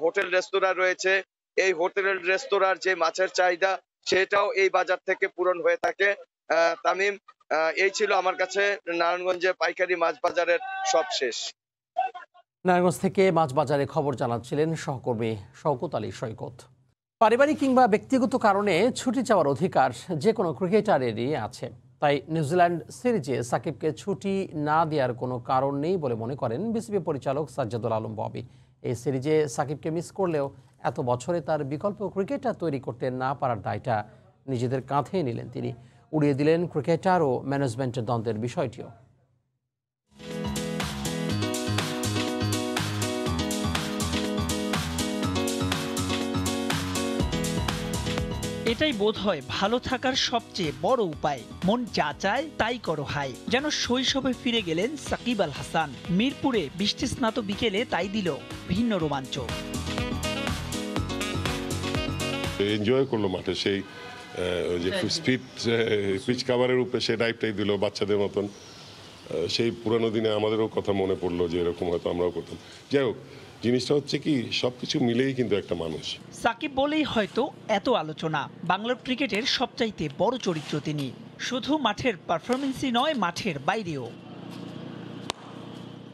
হোটেল রেস্তোরাঁ রয়েছে। এই হোটেল রেস্তোরাঁর যে মাছের চাহিদা সেটাও এই বাজার থেকে পূরণ হয়ে থাকে। তামিম, এই ছিল আমার কাছে নারায়ণগঞ্জে পাইকারি মাছ বাজারের সব শেষ। নারায়ণগঞ্জ থেকে মাছ বাজারে খবর জানাচ্ছিলেন সহকর্মী শওকত আলী সৈকত। পারিবারিক কিংবা ব্যক্তিগত কারণে ছুটি চাওয়ার অধিকার যে কোনো ক্রিকেটারেরই আছে, তাই নিউজিল্যান্ড সিরিজে সাকিবকে ছুটি না দেওয়ার কোনো কারণ নেই বলে মনে করেন বিসিবি পরিচালক সাজ্জাদুল আলম ববি। এই সিরিজে সাকিবকে মিস করলেও এত বছরে তার বিকল্প ক্রিকেটার তৈরি করতে না পারার দায়টা নিজেদের কাঁধে নিলেন তিনি। উড়িয়ে দিলেন ক্রিকেটার ও ম্যানেজমেন্টের দ্বন্দ্বের বিষয়টিও। এটাই বোধ হয় ভালো থাকার সবচেয়ে বড় উপায়। মন যা চায় তাই করো হাই, যেন শৈশবে ফিরে গেলেন সাকিব আল হাসান। মিরপুরে বৃষ্টি স্নাত বিকেলে তাই দিল ভিন্ন রোমাঞ্চ। এনজয় করলো মাঠে, সেই যে স্পিড পিচ কাভারের উপরে সেই ড্রাইভটাই দিল বাচ্চাদের মতন। সেই পুরানো দিনে আমাদেরও কথা মনে পড়লো যে এরকম হয়তো আমরাও করতাম। যাই হোক, জিনিসটা হচ্ছে কি সবকিছু মিলেই কিন্তু একটা মানুষ। সাকিব বলেই হয়তো এত আলোচনা। বাংলার ক্রিকেটের সবচাইতে বড় চরিত্র তিনি, শুধু মাঠের পারফরমেন্সই নয়, মাঠের বাইরেও।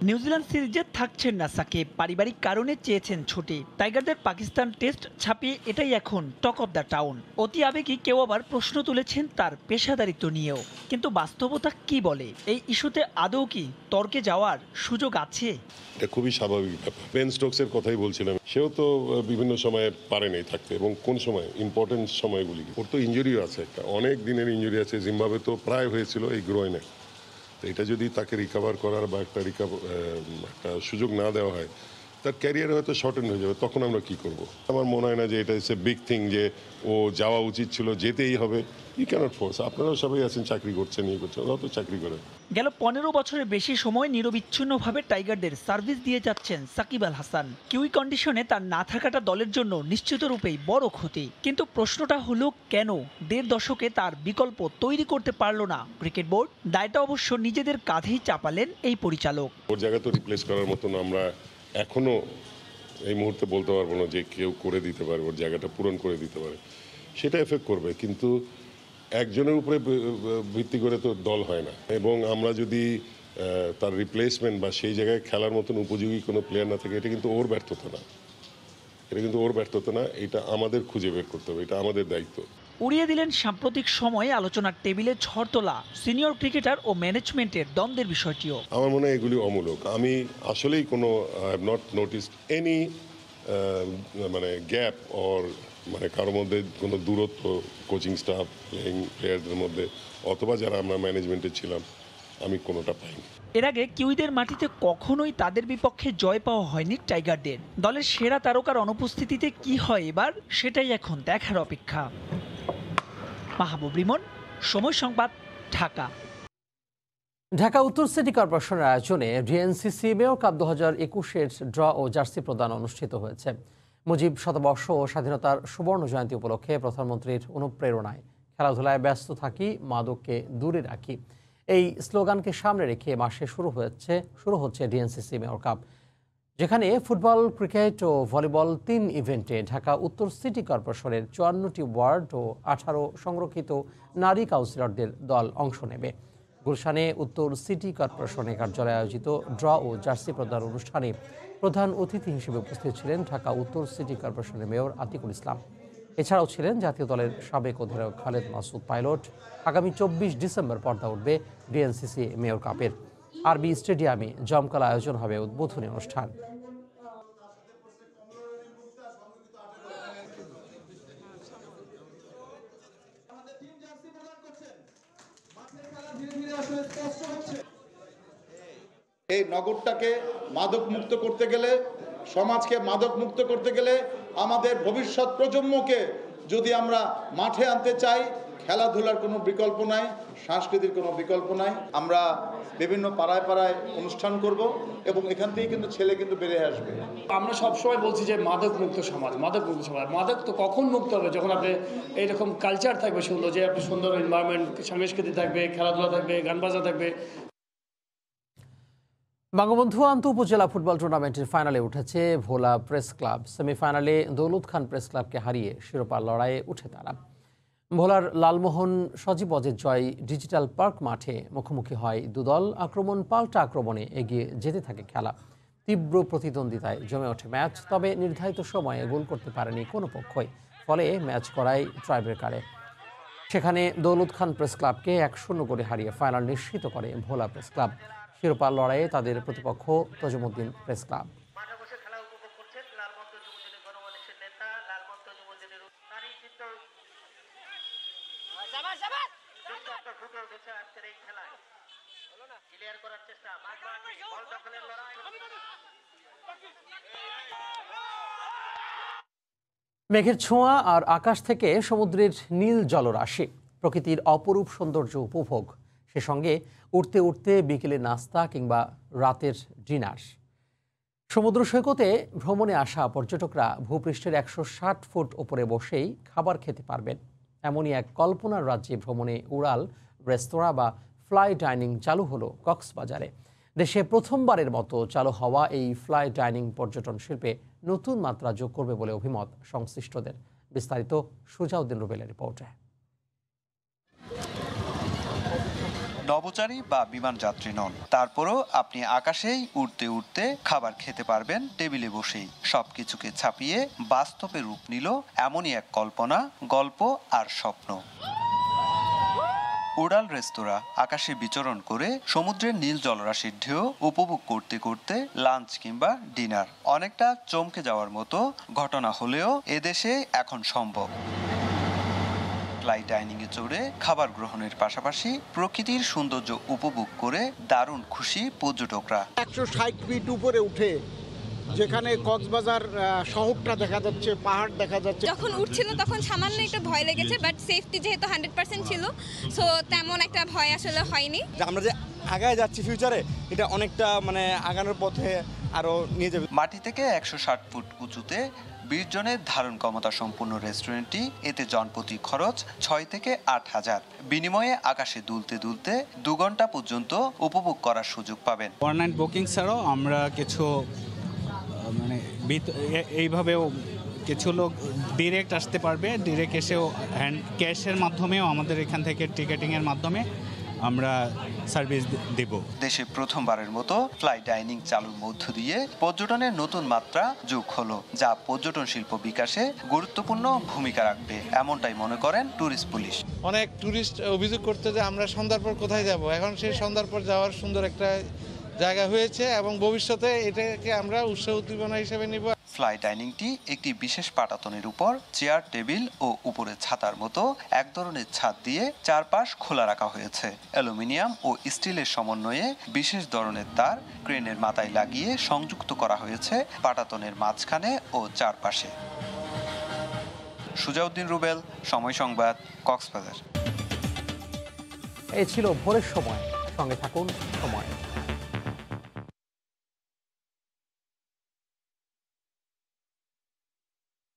নিউজিল্যান্ড সিরিজে থাকছেন না সাকিব, পারিবারিক কারণে চেয়েছেন ছুটি। টাইগারদের পাকিস্তান টেস্ট ছাপিয়ে এটাই এখন টক অব দ্য টাউন। অতি আবেগী কেউ আবার প্রশ্ন তুলেছেন তার পেশাদারিত্ব নিয়েও। কিন্তু বাস্তবতা কি বলে? এই ইস্যুতে আদৌ কি তর্কে যাওয়ার সুযোগ আছে? এটা খুবই স্বাভাবিক ব্যাপার। বেন স্টোকসের কথাই বলছিলাম, সেও তো বিভিন্ন সময়ে পারেনি থাকতে, এবং কোন সময় ইম্পর্টেন্ট সময়গুলি। ওর তো ইঞ্জুরিও আছে, একটা অনেক দিনের ইঞ্জুরি আছে। জিম্বাবুয়ে তো প্রায় হয়েছিল এই গ্রোইনে, তো এটা যদি তাকে রিকভার করার বা একটা সুযোগ না দেওয়া হয়, তার ক্যারিয়ার হয়তো শর্টেন হয়ে যাবে। তখন আমরা কি করব? আমার মনে হয় না যে এটা ইটস এ বিগ থিং যে ও যাওয়া উচিত ছিল, যেতেই হবে। You cannot force. আপনারাও সবাই আছেন, চাকরি করছেন, ইয়ে করছেন, ওরাও তো চাকরি করে। গেল 15 বছরের বেশি সময় নিরবিচ্ছিন্নভাবে টাইগারদের সার্ভিস দিয়ে যাচ্ছেন সাকিব আল হাসান। কিউই কন্ডিশনে তার না থাকাটা দলের জন্য নিশ্চিতরূপেই বড় ক্ষতি। কিন্তু প্রশ্নটা হলো কেন 1.5 দশকে তার বিকল্প তৈরি করতে পারল না ক্রিকেট বোর্ড? দায়টা অবশ্য নিজেদের কাঁধেই চাপালেন এই পরিচালক। ওর জায়গা তো রিপ্লেস করার মতন আমরা এখনো এই মুহূর্তে বলতে পারবো না যে কেউ করে দিতে পারে, ওর জায়গাটা পূরণ করে দিতে পারে। সেটা এফেক্ট করবে, কিন্তু একজনের উপরে ভিত্তি করে তো দল হয় না। এবং আমরা যদি তার রিপ্লেসমেন্ট বা সেই জায়গায় খেলার মতন উপযোগী কোনো প্লেয়ার না থাকে, এটা কিন্তু ওর ব্যর্থতা না, এটা আমাদের খুঁজে বের করতে হবে, এটা আমাদের দায়িত্ব। উড়িয়ে দিলেন সাম্প্রতিক সময়ে আলোচনার টেবিলে ঝড় তোলা সিনিয়র ক্রিকেটার ও ম্যানেজমেন্টের দ্বন্দ্বের বিষয়টিও। আমার মনে হয় এগুলি অমূলক। আমি আসলেই কোনো হ্যাভ নট নোটিসড এনি মানে গ্যাপ অর মানে কারোর মধ্যে কোনো দূরত্ব কোচিং স্টাফ প্লেয়ারদের মধ্যে অথবা যারা আমরা ম্যানেজমেন্টে ছিলাম, আমি কোনোটা পাইনি। এর আগে কিউইদের মাটিতে কখনোই তাদের বিপক্ষে জয় পাওয়া হয়নি টাইগারদের। দলের সেরা তারকার অনুপস্থিতিতে কি হয় এবার, সেটাই এখন দেখার অপেক্ষা। মাহবুব রিমন, সময় সংবাদ, ঢাকা। ঢাকা উত্তর সিটি কর্পোরেশনের আয়োজনে ডিএনসিসি মেয়র কাপ 2021-এর ড্র ও জার্সি প্রদান অনুষ্ঠিত হয়েছে। মুজিব শতবর্ষ ও স্বাধীনতার সুবর্ণ জয়ন্তী উপলক্ষে প্রধানমন্ত্রীর অনুপ্রেরণায় খেলাধুলায় ব্যস্ত থাকি, মাদককে দূরে রাখি, এই স্লোগানকে সামনে রেখে মাসে শুরু হচ্ছে ডিএনসিসি মেয়র কাপ, যেখানে ফুটবল, ক্রিকেট ও ভলিবল 3 ইভেন্টে ঢাকা উত্তর সিটি কর্পোরেশনের 54টি ওয়ার্ড ও 18 সংরক্ষিত নারী কাউন্সিলরদের দল অংশ নেবে। গুলশানে উত্তর সিটি কর্পোরেশনের কার্যালয়ে আয়োজিত ড্র ও জার্সি প্রদান অনুষ্ঠানে প্রধান অতিথি হিসেবে উপস্থিত ছিলেন ঢাকা উত্তর সিটি কর্পোরেশনের মেয়র আতিকুল ইসলাম। এছাড়াও ছিলেন জাতীয় দলের সাবেক অধিনায়ক খালেদ মাসুদ পাইলট। আগামী 24 ডিসেম্বর পর্দা উঠবে ডিএনসিসি মেয়র কাপের। আরবি স্টেডিয়ামে জমকালো আয়োজন হবে উদ্বোধনী অনুষ্ঠান। এই নগরটাকে মাদক মুক্ত করতে গেলে, সমাজকে মাদক মুক্ত করতে গেলে, আমাদের ভবিষ্যৎ প্রজন্মকে যদি আমরা মাঠে আনতে চাই, খেলাধুলার কোনো বিকল্প নাই, সংস্কৃতির কোনো বিকল্প নাই। আমরা বিভিন্ন পাড়ায় পাড়ায় অনুষ্ঠান করব এবং এখান থেকে কিন্তু ছেলে কিন্তু বেড়ে আসবে। আমরা সবসময় বলছি যে মাদক মুক্ত সমাজ, মাদক মুক্ত সমাজ। মাদক তো কখন মুক্ত হবে? যখন আপনি এইরকম কালচার থাকবে সুন্দর, যে আপনি সুন্দর এনভায়রনমেন্ট, সংস্কৃতি থাকবে, খেলাধুলা থাকবে, গান বাজনা থাকবে। বঙ্গবন্ধু আন্ত উপজেলা ফুটবল টুর্নামেন্টের ফাইনালে উঠেছে ভোলা প্রেস ক্লাব। সেমিফাইনালে দৌলত খান প্রেস ক্লাবকে হারিয়ে শিরোপা লড়াইয়ে উঠে তারা। ভোলার লালমোহন সজীব অজের জয় ডিজিটাল পার্ক মাঠে মুখোমুখি হয় দুদল। আক্রমণ পাল্টা আক্রমণে এগিয়ে যেতে থাকে খেলা। তীব্র প্রতিদ্বন্দ্বিতায় জমে ওঠে ম্যাচ, তবে নির্ধারিত সময়ে গোল করতে পারেনি কোনো পক্ষই। ফলে ম্যাচ করায় ট্রাইব্রেকারে। সেখানে দৌলত খান প্রেস ক্লাবকে 1-0 করে হারিয়ে ফাইনাল নিশ্চিত করে ভোলা প্রেস ক্লাব। শিরোপা লড়াইয়ে তাদের প্রতিপক্ষ তজুমুদ্দিন প্রেস ক্লাব। মেঘের ছোঁয়া আর আকাশ থেকে সমুদ্রের নীল জলরাশি, প্রকৃতির অপরূপ সৌন্দর্য উপভোগ, সে সঙ্গে উঠতে উঠতে বিকেলে নাস্তা কিংবা রাতের ডিনার। সমুদ্র সৈকতে ভ্রমণে আসা পর্যটকরা ভূপৃষ্ঠের 160 ফুট ওপরে বসেই খাবার খেতে পারবেন। এমনই এক কল্পনার রাজ্যে ভ্রমণে উড়াল রেস্তোরাঁ বা ফ্লাই ডাইনিং চালু হলো কক্সবাজারে। দেশে প্রথমবারের মতো চালু হওয়া এই ফ্লাই ডাইনিং পর্যটন শিল্পে নতুন মাত্রা যোগ করবে বলে অভিমত সংশ্লিষ্টদের। বিস্তারিত সুজাউদ্দিন রুবেলের রিপোর্টে। নভোচারী বা বিমান যাত্রী নন, তারপরও আপনি আকাশেই উড়তে উড়তে খাবার খেতে পারবেন টেবিলে বসেই। সবকিছুকে ছাপিয়ে বাস্তবে রূপ নিল এমনই এক কল্পনা, গল্প আর স্বপ্ন। উড়াল রেস্তোরাঁ আকাশে বিচরণ করে সমুদ্রের নীল জলরাশির ঢেউ উপভোগ করতে করতে লাঞ্চ কিংবা ডিনার। অনেকটা চমকে যাওয়ার মতো ঘটনা হলেও এদেশে এখন সম্ভব। ফ্লাই ডাইনিংয়ে চড়ে খাবার গ্রহণের পাশাপাশি প্রকৃতির সৌন্দর্য উপভোগ করে দারুণ খুশি পর্যটকরা। 160 ফিট উপরে উঠে যেখানে কক্সবাজার শহরটা দেখা যাচ্ছে, পাহাড় দেখা যাচ্ছে। যখন উঠছিল তখন সামান্য একটু ভয় লেগেছে, বাট সেফটি যেহেতু 100% ছিল, সো তেমন একটা ভয় আসলে হয়নি। আমরা যে আগায় যাচ্ছি ফিউচারে, এটা অনেকটা মানে আগানোর পথে আরো নিয়ে যাবে। মাটি থেকে 160 ফুট উঁচুতে 20 জনের ধারণ ক্ষমতা সম্পূর্ণ রেস্টুরেন্টটি, এতে জনপ্রতি খরচ 6 থেকে 8,000। বিনিময়ে আকাশে দুলতে দুলতে 2 ঘন্টা পর্যন্ত উপভোগ করার সুযোগ পাবেন। অনলাইন বুকিং ছাড়াও আমরা কিছু মানে এইভাবেও কিছু লোক ডিরেক্ট আসতে পারবে, ডিরেক্ট এসেও হ্যান্ড ক্যাশের মাধ্যমেও আমাদের এখান থেকে টিকেটিংয়ের মাধ্যমে আমরা সার্ভিস দেব। দেশে প্রথমবারের মতো ফ্লাই ডাইনিং চালুর মধ্য দিয়ে পর্যটনের নতুন মাত্রা যোগ হলো, যা পর্যটন শিল্প বিকাশে গুরুত্বপূর্ণ ভূমিকা রাখবে, এমনটাই মনে করেন ট্যুরিস্ট পুলিশ। অনেক ট্যুরিস্ট অভিযোগ করতে যে আমরা সন্ধ্যার পর কোথায় যাব, এখন সেই সন্ধ্যার পর যাওয়ার সুন্দর একটা জায়গা হয়েছে এবং ভবিষ্যতে এটাকে আমরা উৎসাহ উদ্দীপনা হিসেবে নিব। ফ্লাই ডাইনিংটি একটি বিশেষ পাটাতনের উপর চেয়ার, টেবিল ও উপরে ছাতার মতো এক ধরনের ছাদ দিয়ে চারপাশ খোলা রাখা হয়েছে। অ্যালুমিনিয়াম ও স্টিলের সমন্বয়ে বিশেষ ধরনের তার ক্রেনের মাথায় লাগিয়ে সংযুক্ত করা হয়েছে পাটাতনের মাঝখানে ও চারপাশে। সুজাউদ্দিন রুবেল, সময় সংবাদ, কক্সবাজার। এই ছিল ভোরের সময়। সঙ্গে থাকুন সময়।